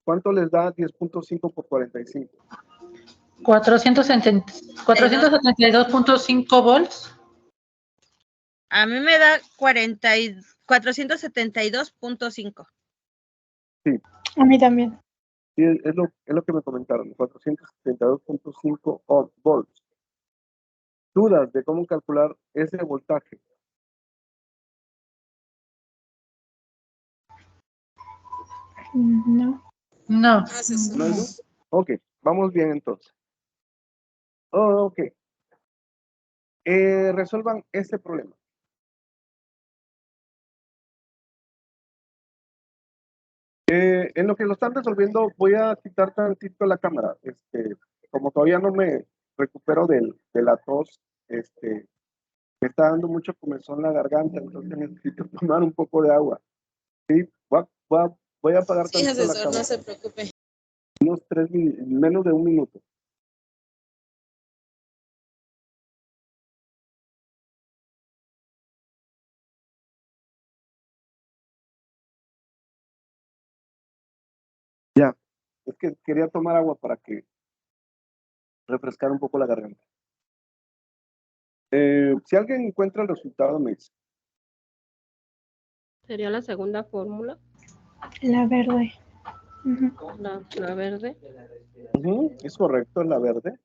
A: ¿Cuánto les da 10.5 por 45?
G: 472.5 volts.
E: A mí me da 472.5.
A: Sí.
C: A mí también.
A: Sí, es lo que me comentaron, 472.5 volts. ¿Dudas de cómo calcular ese voltaje?
C: No.
G: No.
D: Asesor.
A: ¿No hay duda? Ok, vamos bien entonces. Ok. Resuelvan este problema. En lo que lo están resolviendo, voy a quitar tantito la cámara. Como todavía no me recupero de la tos, me está dando mucho comezón en la garganta, entonces necesito tomar un poco de agua. Sí, voy a apagar
D: Sí,
A: tantito la
D: asesor, no
A: cámara.
D: se preocupe.
A: Menos de un minuto. Ya, es que quería tomar agua para que refrescar un poco la garganta. Si alguien encuentra el resultado, me dice.
F: Sería la segunda fórmula,
C: La verde. Ujú.
F: la verde.
A: Es correcto, la verde.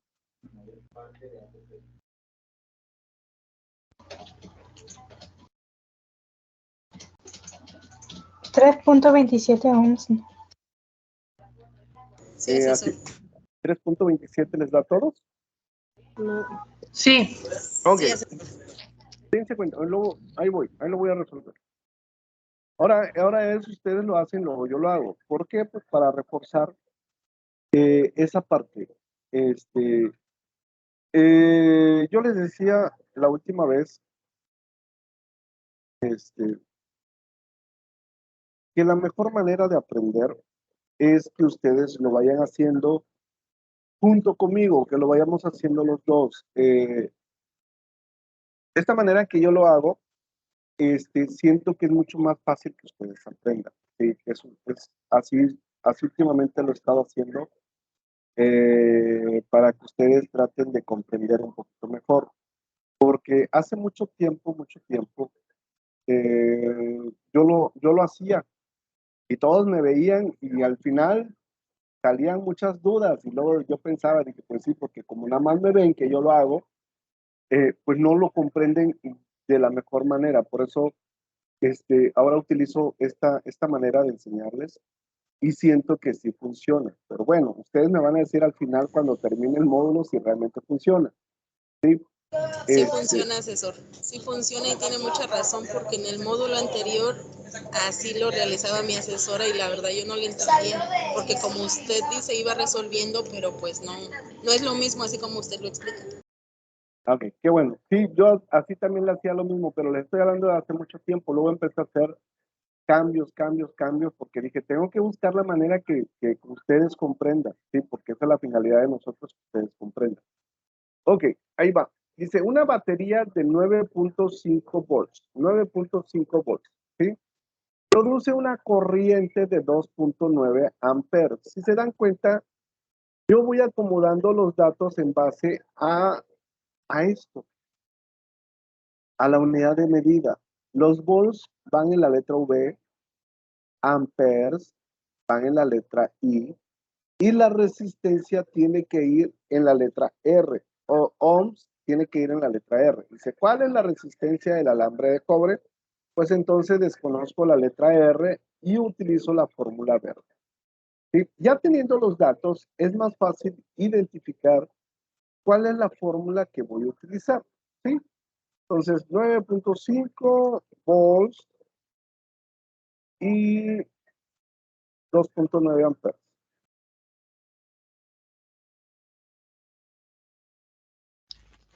C: $3.27 ohms. ¿No?
D: Sí, asesor.
A: 3.27 les da a todos.
F: No.
G: Sí.
A: Ok.
D: Sí, asesor.
A: Dense cuenta, ahí lo voy a resolver. Ahora eso ustedes lo hacen, luego yo lo hago. ¿Por qué? Pues para reforzar esa parte. Yo les decía la última vez que la mejor manera de aprender es que ustedes lo vayan haciendo junto conmigo, que lo vayamos haciendo los dos. De esta manera que yo lo hago, siento que es mucho más fácil que ustedes aprendan. ¿Sí? Es así últimamente lo he estado haciendo para que ustedes traten de comprender un poquito mejor. Porque hace mucho tiempo, yo lo hacía y todos me veían y al final salían muchas dudas y luego yo pensaba, dije, pues sí, porque como nada más me ven que yo lo hago, pues no lo comprenden de la mejor manera. Por eso ahora utilizo esta manera de enseñarles y siento que sí funciona. Pero bueno, ustedes me van a decir al final cuando termine el módulo si realmente funciona. ¿Sí?
D: Sí funciona, asesor. Sí funciona y tiene mucha razón porque en el módulo anterior así lo realizaba mi asesora y la verdad yo no le entendía porque como usted dice iba resolviendo, pero pues no es lo mismo así como usted lo explica.
A: Ok, qué bueno. Sí, yo así también le hacía lo mismo, pero les estoy hablando de hace mucho tiempo. Luego empecé a hacer cambios, porque dije, tengo que buscar la manera que ustedes comprendan, ¿sí? Porque esa es la finalidad de nosotros, que ustedes comprendan. Ok, ahí va. Dice, una batería de 9.5 volts, 9.5 volts, ¿sí? Produce una corriente de 2.9 amperes. Si se dan cuenta, yo voy acomodando los datos en base a esto, a la unidad de medida. Los volts van en la letra V, amperes van en la letra I, y la resistencia tiene que ir en la letra R, o ohms tiene que ir en la letra R. Dice, ¿cuál es la resistencia del alambre de cobre? Pues entonces desconozco la letra R y utilizo la fórmula verde. ¿Sí? Ya teniendo los datos, es más fácil identificar cuál es la fórmula que voy a utilizar. ¿Sí? Entonces, 9.5 volts y 2.9 amperes.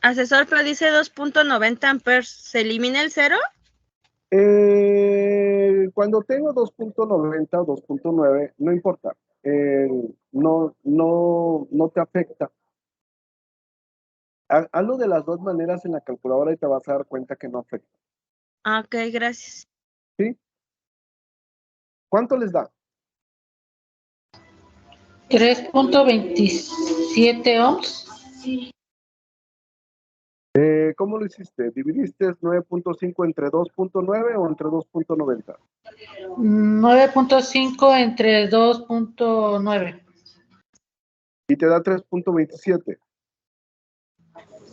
E: Asesor, pero dice 2.90 amperes. ¿Se elimina el cero?
A: Cuando tengo 2.90 o 2.9, no importa. No te afecta. Hazlo de las dos maneras en la calculadora y te vas a dar cuenta que no afecta.
E: Ah, ok, gracias.
A: ¿Sí? ¿Cuánto les da?
G: 3.27 ohms.
A: ¿Cómo lo hiciste? ¿Dividiste 9.5 entre 2.9 o entre 2.90?
G: 9.5 entre 2.9.
A: Y te da 3.27.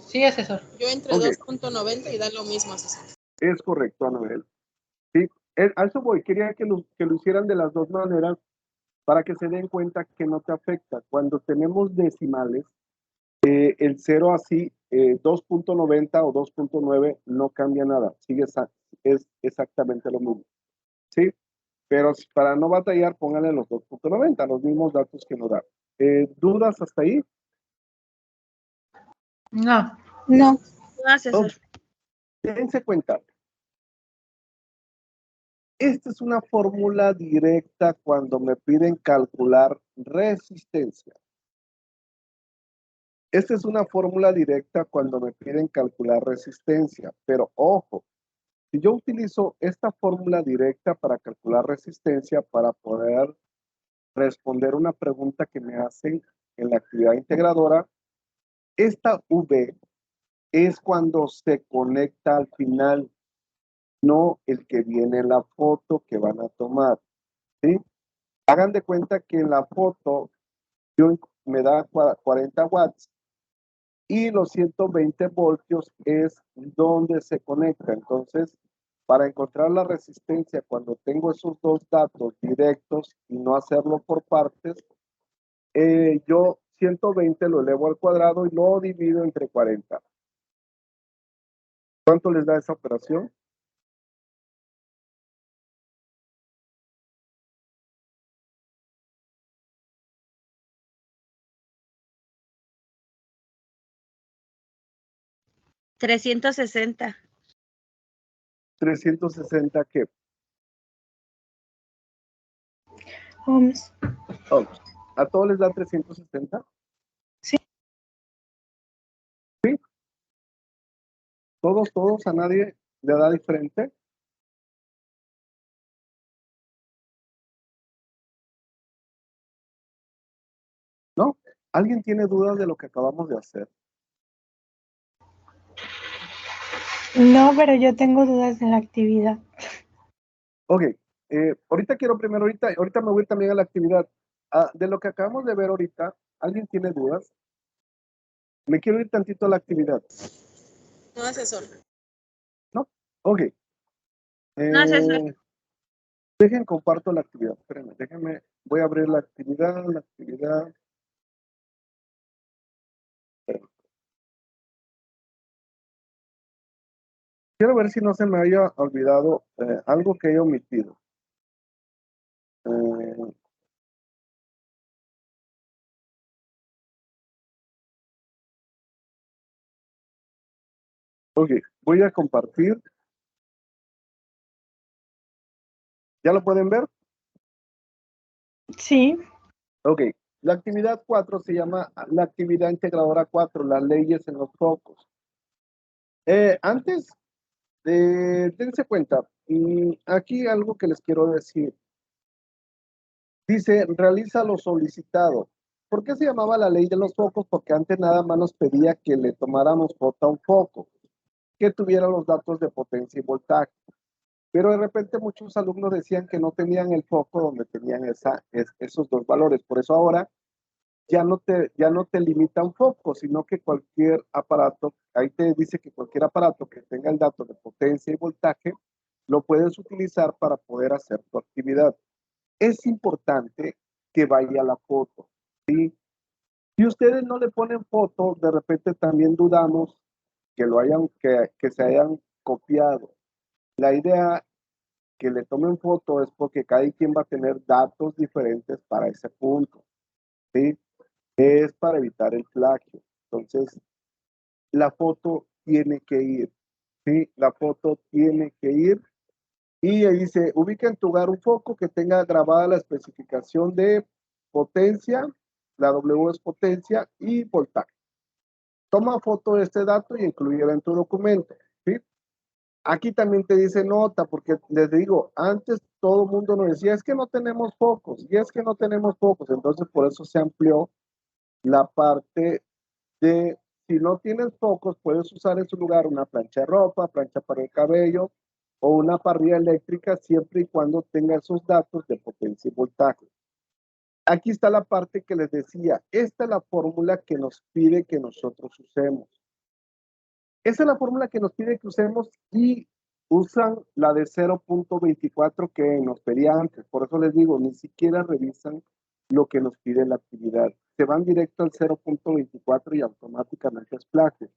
G: Sí, asesor.
D: Yo entre
A: Ok.
D: 2.90 y da lo mismo, asesor.
A: Es correcto, Anabel. Sí, a eso voy. Quería que lo hicieran de las dos maneras para que se den cuenta que no te afecta. Cuando tenemos decimales, el 0 así, 2.90 o 2.9 no cambia nada. Es exactamente lo mismo. ¿Sí? Pero para no batallar, pónganle los 2.90, los mismos datos que nos dan. ¿Dudas hasta ahí?
G: No.
C: No.
E: No, asesor.
A: Dense cuenta. Esta es una fórmula directa cuando me piden calcular resistencia. Esta es una fórmula directa cuando me piden calcular resistencia, pero ojo, si yo utilizo esta fórmula directa para calcular resistencia para poder responder una pregunta que me hacen en la actividad integradora, esta V es cuando se conecta al final, no el que viene en la foto que van a tomar, ¿sí? Hagan de cuenta que en la foto me da 40 watts y los 120 voltios es donde se conecta. Entonces, para encontrar la resistencia cuando tengo esos dos datos directos y no hacerlo por partes, yo 120 lo elevo al cuadrado y lo divido entre 40. ¿Cuánto les da esa operación?
E: $360.
A: 360 ¿qué?
C: Ohms.
A: Ohms. ¿A todos les da 360?
C: Sí.
A: ¿Sí? ¿Todos? ¿A nadie le da diferente? ¿No? ¿Alguien tiene dudas de lo que acabamos de hacer?
C: No, pero yo tengo dudas en la actividad.
A: Ok, ahorita me voy también a la actividad. De lo que acabamos de ver ahorita, ¿alguien tiene dudas? Me quiero ir tantito a la actividad.
D: No, asesor.
A: Ok.
G: No, asesor.
A: Dejen, comparto la actividad. Espérenme, déjenme. Voy a abrir la actividad. Quiero ver si no se me haya olvidado algo que he omitido. Ok, voy a compartir. ¿Ya lo pueden ver?
C: Sí,
A: Ok, la actividad 4 se llama la actividad integradora 4, las leyes en los focos. Antes, dense cuenta, aquí algo que les quiero decir. Dice, realiza lo solicitado. ¿Por qué se llamaba la ley de los focos? Porque antes nada más nos pedía que le tomáramos foto a un foco, que tuviera los datos de potencia y voltaje. Pero de repente muchos alumnos decían que no tenían el foco donde tenían esos dos valores. Por eso ahora ya no te limita un foco, sino que cualquier aparato, ahí te dice que cualquier aparato que tenga el dato de potencia y voltaje, lo puedes utilizar para poder hacer tu actividad. Es importante que vaya la foto, ¿sí? Si ustedes no le ponen foto, de repente también dudamos que se hayan copiado. La idea que le tomen foto es porque cada quien va a tener datos diferentes para ese punto, ¿sí? Es para evitar el plagio. Entonces, la foto tiene que ir, ¿sí? La foto tiene que ir. Y ahí dice, ubica en tu hogar un foco que tenga grabada la especificación de potencia, la W es potencia y voltaje. Toma foto de este dato y incluyela en tu documento, ¿sí? Aquí también te dice nota, porque les digo, antes todo el mundo nos decía, es que no tenemos focos, y es que no tenemos focos, entonces por eso se amplió la parte de, si no tienes focos, puedes usar en su lugar una plancha de ropa, plancha para el cabello, o una parrilla eléctrica, siempre y cuando tenga esos datos de potencia y voltaje. Aquí está la parte que les decía, esta es la fórmula que nos pide que nosotros usemos. Esa es la fórmula que nos pide que usemos y usan la de 0.24 que nos pedía antes. Por eso les digo, ni siquiera revisan lo que nos pide la actividad. Se van directo al 0.24 y automáticamente es plagio.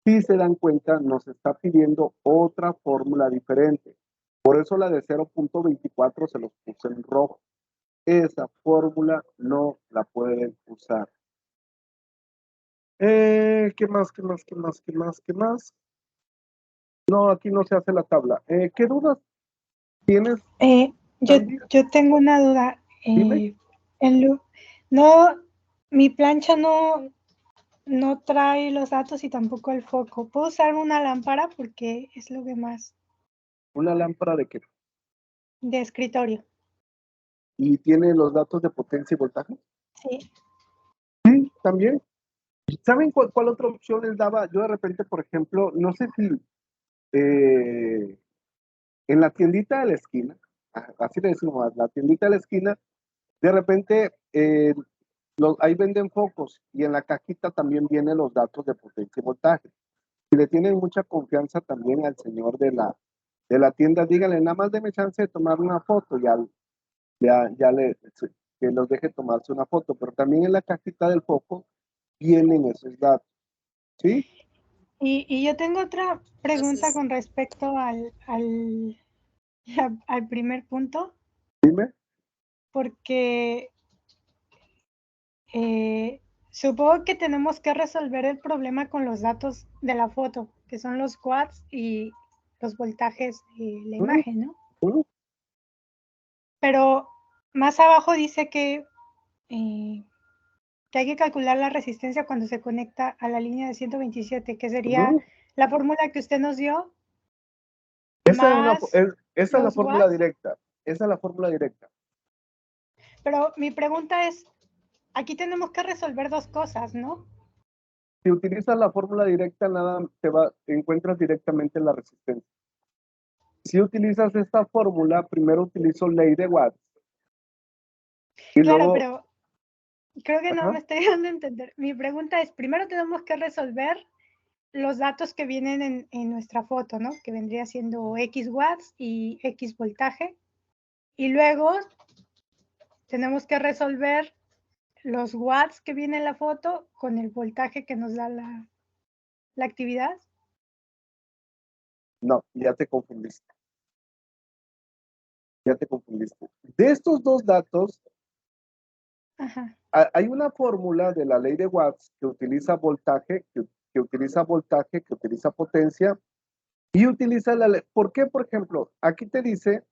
A: Si se dan cuenta, nos está pidiendo otra fórmula diferente. Por eso la de 0.24 se los puse en rojo. Esa fórmula no la pueden usar. ¿Qué más? No, aquí no se hace la tabla. ¿Qué dudas tienes?
C: yo tengo una duda.
A: Dime.
C: No, mi plancha no trae los datos y tampoco el foco. ¿Puedo usar una lámpara? Porque es lo que más
A: ¿Una lámpara de qué?
C: de escritorio.
A: ¿Y tiene los datos de potencia y voltaje?
C: Sí.
A: Sí, también. ¿Saben cuál otra opción les daba? Yo de repente, por ejemplo, no sé si en la tiendita de la esquina, así le decimos, la tiendita de la esquina, de repente ahí venden focos y en la cajita también vienen los datos de potencia y voltaje. Si le tienen mucha confianza también al señor de la tienda, díganle, nada más deme chance de tomar una foto, que los deje tomarse una foto, pero también en la cajita del foco vienen esos datos, ¿sí?
C: Y yo tengo otra pregunta
D: Entonces,
C: con respecto al primer punto,
A: Dime.
C: porque supongo que tenemos que resolver el problema con los datos de la foto, que son los watts y los voltajes de la imagen, ¿no? Pero más abajo dice que hay que calcular la resistencia cuando se conecta a la línea de 127, que sería la fórmula que usted nos dio.
A: Esa es la fórmula
C: watts.
A: directa. Esa es la fórmula directa.
C: Pero mi pregunta es, aquí tenemos que resolver dos cosas, ¿no?
A: Si utilizas la fórmula directa, nada te encuentras directamente la resistencia. Si utilizas esta fórmula, primero utilizo ley de Watts. Y
C: claro,
A: luego,
C: pero creo que no
A: ajá,
C: me estoy dando a entender. Mi pregunta es, primero tenemos que resolver los datos que vienen en nuestra foto, ¿no? Que vendría siendo X watts y X voltaje. Y luego tenemos que resolver los watts que viene en la foto con el voltaje que nos da la actividad.
A: No, ya te confundiste. Ya te confundiste. De estos dos datos,
C: Ajá.
A: hay una fórmula de la ley de Watts que utiliza voltaje, que utiliza voltaje, que utiliza potencia y utiliza la ley. ¿Por qué? Por ejemplo, aquí te dice,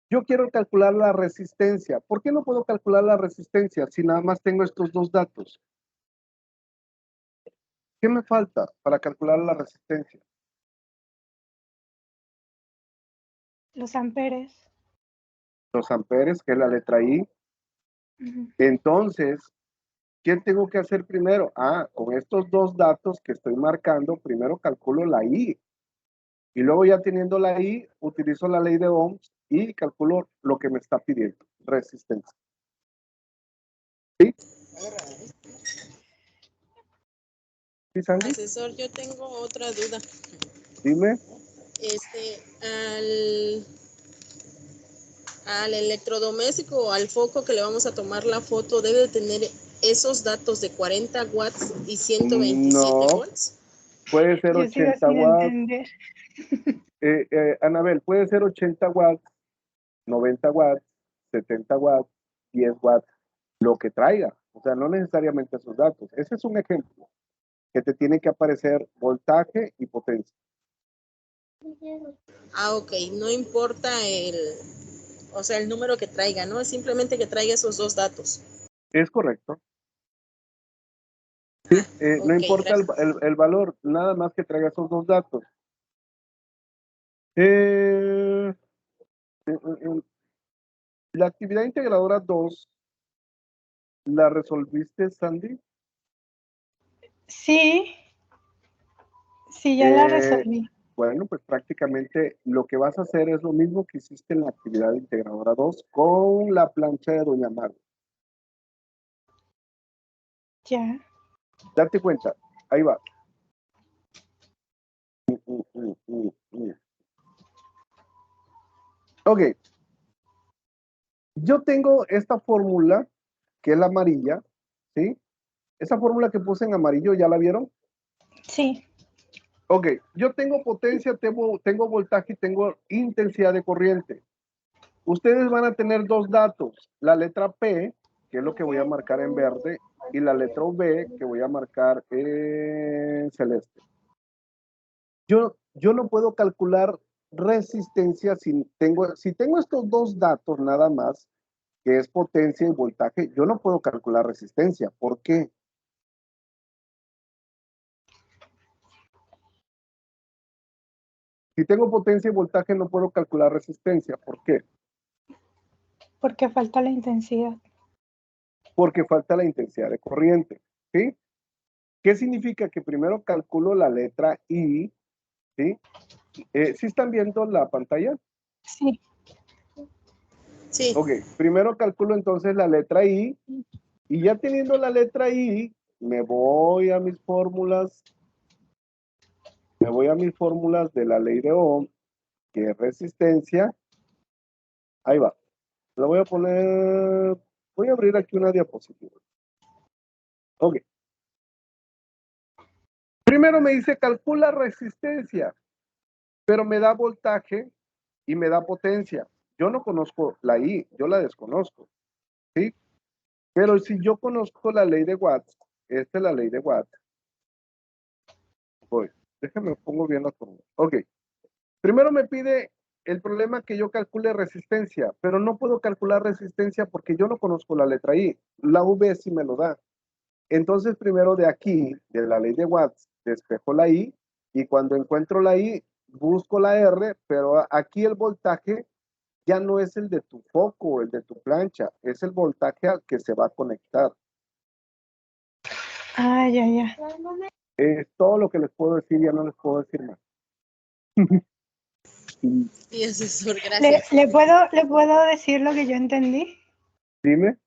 A: yo quiero calcular la resistencia. ¿Por qué no puedo calcular la resistencia si nada más tengo estos dos datos? ¿Qué me falta para calcular la resistencia?
C: Los amperes.
A: Los amperes, que es la letra I.
C: Ujú.
A: Entonces, ¿qué tengo que hacer primero? Con estos dos datos que estoy marcando, primero calculo la I. Y luego ya teniendo la I, utilizo la ley de Ohms y calculo lo que me está pidiendo, resistencia. ¿Sí? ¿Sí, Sandy?
D: Asesor, yo tengo otra duda.
A: Dime.
D: Al electrodoméstico o al foco que le vamos a tomar la foto, ¿debe tener esos datos de 40 watts y 127
A: No,
D: volts?
A: puede ser
C: Yo sigo
A: 80
C: sin
A: watts.
C: entender.
A: Anabel, puede ser 80 watts, 90 watts, 70 watts, 10 watts, lo que traiga. O sea, no necesariamente esos datos. Ese es un ejemplo que te tiene que aparecer voltaje y potencia.
D: Ok, no importa el número que traiga, ¿no? Es simplemente que traiga esos dos datos.
A: Es correcto. Sí, no
D: Ok,
A: importa
D: gracias.
A: el valor, nada más que traiga esos dos datos. La actividad integradora 2, ¿la resolviste, Sandy?
C: Sí, ya la resolví.
A: Bueno, pues prácticamente lo que vas a hacer es lo mismo que hiciste en la actividad integradora 2 con la plancha de Doña Maru.
C: Ya.
A: Date cuenta, ahí va. Ok. Yo tengo esta fórmula, que es la amarilla, ¿sí? Esa fórmula que puse en amarillo, ¿ya la vieron?
C: Sí.
A: Ok, yo tengo potencia, tengo voltaje y tengo intensidad de corriente. Ustedes van a tener dos datos, la letra P, que es lo que voy a marcar en verde, y la letra V, que voy a marcar en celeste. Yo no puedo calcular resistencia si tengo estos dos datos nada más, que es potencia y voltaje, yo no puedo calcular resistencia. ¿Por qué? Si tengo potencia y voltaje, no puedo calcular resistencia. ¿Por qué?
C: Porque falta la intensidad.
A: Porque falta la intensidad de corriente. ¿Sí? ¿Qué significa? Que primero calculo la letra I. ¿Sí? ¿Sí están viendo la pantalla?
C: Sí.
D: Sí.
A: Ok, primero calculo entonces la letra I. Y ya teniendo la letra I, me voy a mis fórmulas. Me voy a mis fórmulas de la ley de Ohm, que es resistencia. Ahí va. La voy a poner, voy a abrir aquí una diapositiva. Ok. Primero me dice calcula resistencia, pero me da voltaje y me da potencia. Yo no conozco la I, yo la desconozco. ¿Sí? Pero si yo conozco la ley de Watts, esta es la ley de Watts. Voy, déjame pongo bien la fórmula. Ok. Primero me pide el problema que yo calcule resistencia, pero no puedo calcular resistencia porque yo no conozco la letra I. La V sí me lo da. Entonces, primero de aquí, de la ley de Watts, despejo la I, y cuando encuentro la I, busco la R, pero aquí el voltaje ya no es el de tu foco, el de tu plancha, es el voltaje al que se va a conectar.
C: Ya.
A: Es todo lo que les puedo decir, ya no les puedo decir más.
D: Sí, asesor, gracias.
C: ¿Le puedo decir lo que yo entendí?
A: Dime.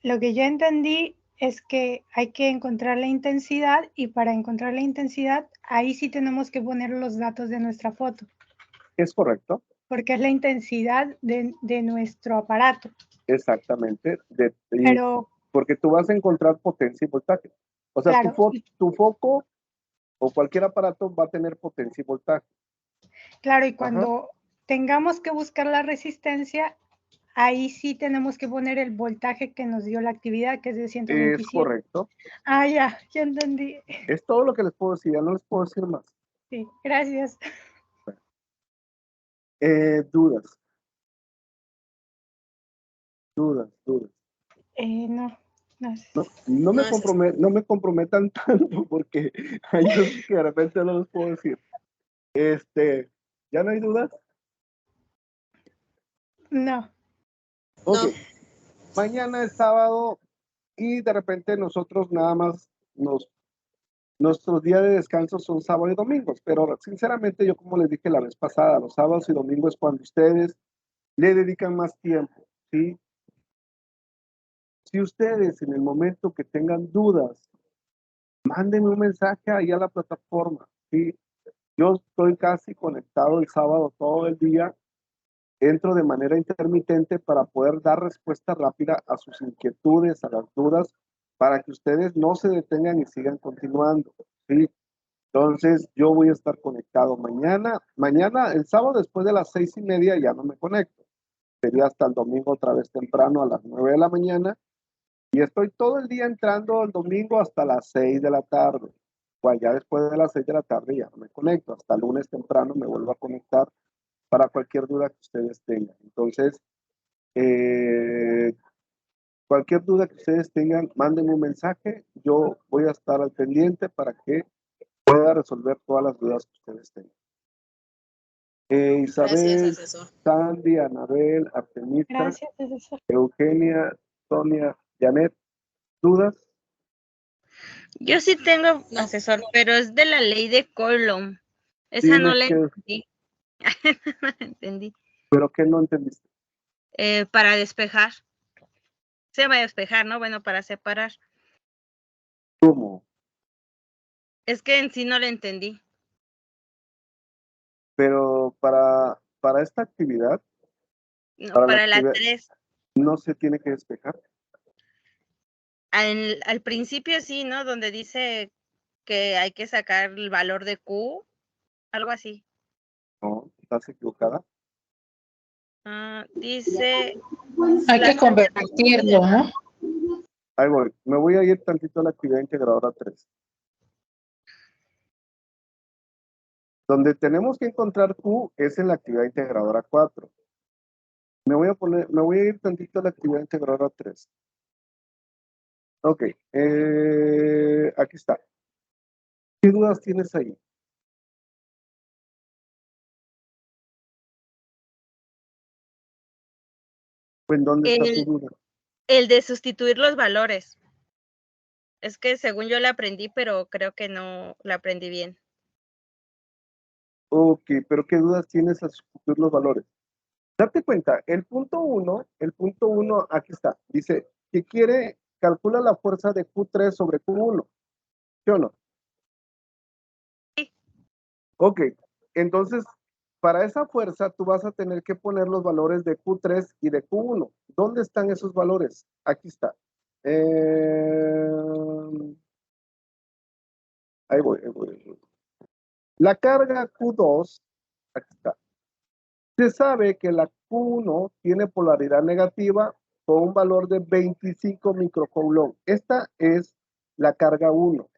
C: Lo que yo entendí es que hay que encontrar la intensidad y para encontrar la intensidad, ahí sí tenemos que poner los datos de nuestra foto,
A: ¿Es correcto?
C: porque es la intensidad de nuestro aparato.
A: Exactamente.
C: Pero,
A: Porque tú vas a encontrar potencia y voltaje. O sea,
C: claro,
A: tu foco o cualquier aparato va a tener potencia y voltaje.
C: claro, y cuando tengamos que buscar la resistencia, ahí sí tenemos que poner el voltaje que nos dio la actividad, que es de 127.
A: Es correcto.
C: Ah, ya entendí.
A: Es todo lo que les puedo decir, ya no les puedo decir más.
C: Sí, gracias.
A: Dudas.
C: No.
A: No me comprometan tanto porque hay cosas que de repente no les puedo decir. ¿Ya no hay dudas?
C: No.
A: Ok.
D: No.
A: Mañana es sábado y de repente nosotros nada más nuestros días de descanso son sábado y domingos, pero sinceramente yo como les dije la vez pasada, los sábados y domingos es cuando ustedes le dedican más tiempo, ¿sí? Si ustedes en el momento que tengan dudas, mándenme un mensaje ahí a la plataforma, ¿sí? Yo estoy casi conectado el sábado todo el día, entro de manera intermitente para poder dar respuesta rápida a sus inquietudes, a las dudas, para que ustedes no se detengan y sigan continuando, ¿sí? Entonces, yo voy a estar conectado mañana, el sábado después de las 6:30 ya no me conecto, sería hasta el domingo otra vez temprano a las 9 de la mañana, y estoy todo el día entrando el domingo hasta las 6 de la tarde, pues ya después de las 6 de la tarde ya no me conecto, hasta el lunes temprano me vuelvo a conectar para cualquier duda que ustedes tengan. Entonces, cualquier duda que ustedes tengan, mándenme un mensaje, yo voy a estar al pendiente para que pueda resolver todas las dudas que ustedes tengan.
D: Gracias,
A: Isabel,
D: asesor.
A: Sandy, Anabel, Artemisa,
C: Gracias, profesor.
A: Eugenia, Sonia, Janet, ¿dudas?
E: Yo sí tengo,
D: No.
E: asesor, pero es de la ley de Coulomb. Esa no la
A: Tienes
E: entendí. No la entendí.
A: ¿Pero qué no entendiste?
E: Para despejar. Se va a despejar, ¿no? Bueno, para separar.
A: ¿Cómo?
E: Es que en sí no la entendí.
A: Pero para esta actividad,
E: No,
A: para la
E: para la
A: actividad,
E: 3.
A: no se tiene que despejar.
E: Al principio sí, ¿no? Donde dice que hay que sacar el valor de Q, algo así.
A: No, estás equivocada.
E: Dice...
G: Hay que convertirlo, ¿no?
A: Ahí voy. Me voy a ir tantito a la actividad integradora 3. Donde tenemos que encontrar Q es en la actividad integradora 4. Me voy a ir tantito a la actividad integradora 3. Ok, aquí está. ¿Qué dudas tienes ahí? ¿En dónde está tu duda?
E: El de sustituir los valores. Es que según yo la aprendí, pero creo que no la aprendí bien.
A: Ok, pero ¿qué dudas tienes al sustituir los valores? Date cuenta, el punto 1, aquí está. Dice que calcula la fuerza de Q3 sobre Q1. ¿Sí o no?
E: Sí.
A: Ok, entonces, para esa fuerza tú vas a tener que poner los valores de Q3 y de Q1. ¿Dónde están esos valores? Aquí está. Ahí voy. La carga Q2, aquí está. Se sabe que la Q1 tiene polaridad negativa con un valor de 25 microcoulomb. Esta es la carga 1,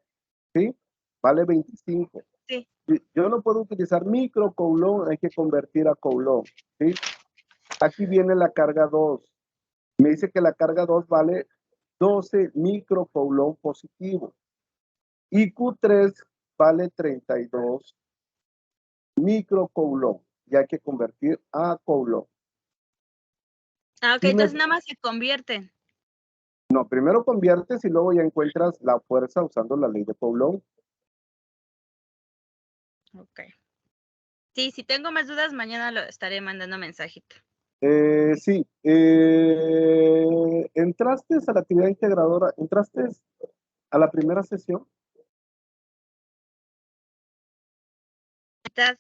A: ¿sí? Vale 25.
E: Sí.
A: Yo no puedo utilizar microcoulomb, hay que convertir a coulomb, ¿sí? Aquí viene la carga 2. Me dice que la carga 2 vale 12 microcoulomb positivo. Y Q3 vale 32 microcoulomb. Y hay que convertir a coulomb.
E: Ok, entonces nada más se convierten.
A: No, primero conviertes y luego ya encuentras la fuerza usando la ley de Coulomb.
E: Ok. Sí, si tengo más dudas, mañana lo estaré mandando mensajito.
A: Sí, ¿entraste a la actividad integradora? ¿Entraste a la primera sesión?
E: Mitad.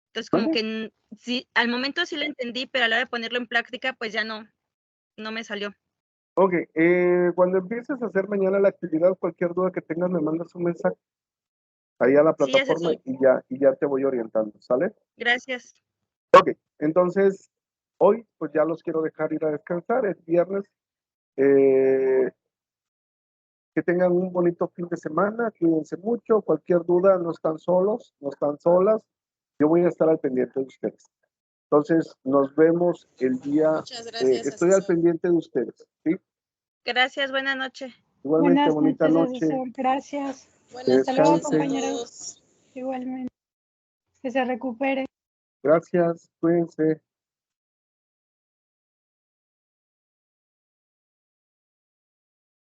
E: Entonces, como
A: ¿Vale?
E: que sí, al momento sí lo entendí, pero a la hora de ponerlo en práctica, pues ya no me salió.
A: Ok, cuando empieces a hacer mañana la actividad, cualquier duda que tengas, me mandas un mensaje ahí a la
E: Sí,
A: plataforma
E: asesor.
A: y ya te voy orientando, ¿sale?
E: Gracias.
A: Ok, entonces hoy pues ya los quiero dejar ir a descansar, es viernes. Que tengan un bonito fin de semana, cuídense mucho, cualquier duda, no están solos, no están solas, yo voy a estar al pendiente de ustedes. Entonces, nos vemos el día,
D: Muchas gracias,
A: estoy al
D: asesor.
A: pendiente de ustedes, ¿sí?
E: Gracias, buena noche.
A: Igualmente,
C: Buenas
A: bonita
C: noches,
A: noche,
C: asesor. Gracias.
D: Buenas
C: Hasta luego,
D: noches a
A: descanse,
C: compañeros.
D: todos.
C: Igualmente. Que se recupere.
A: gracias, cuídense.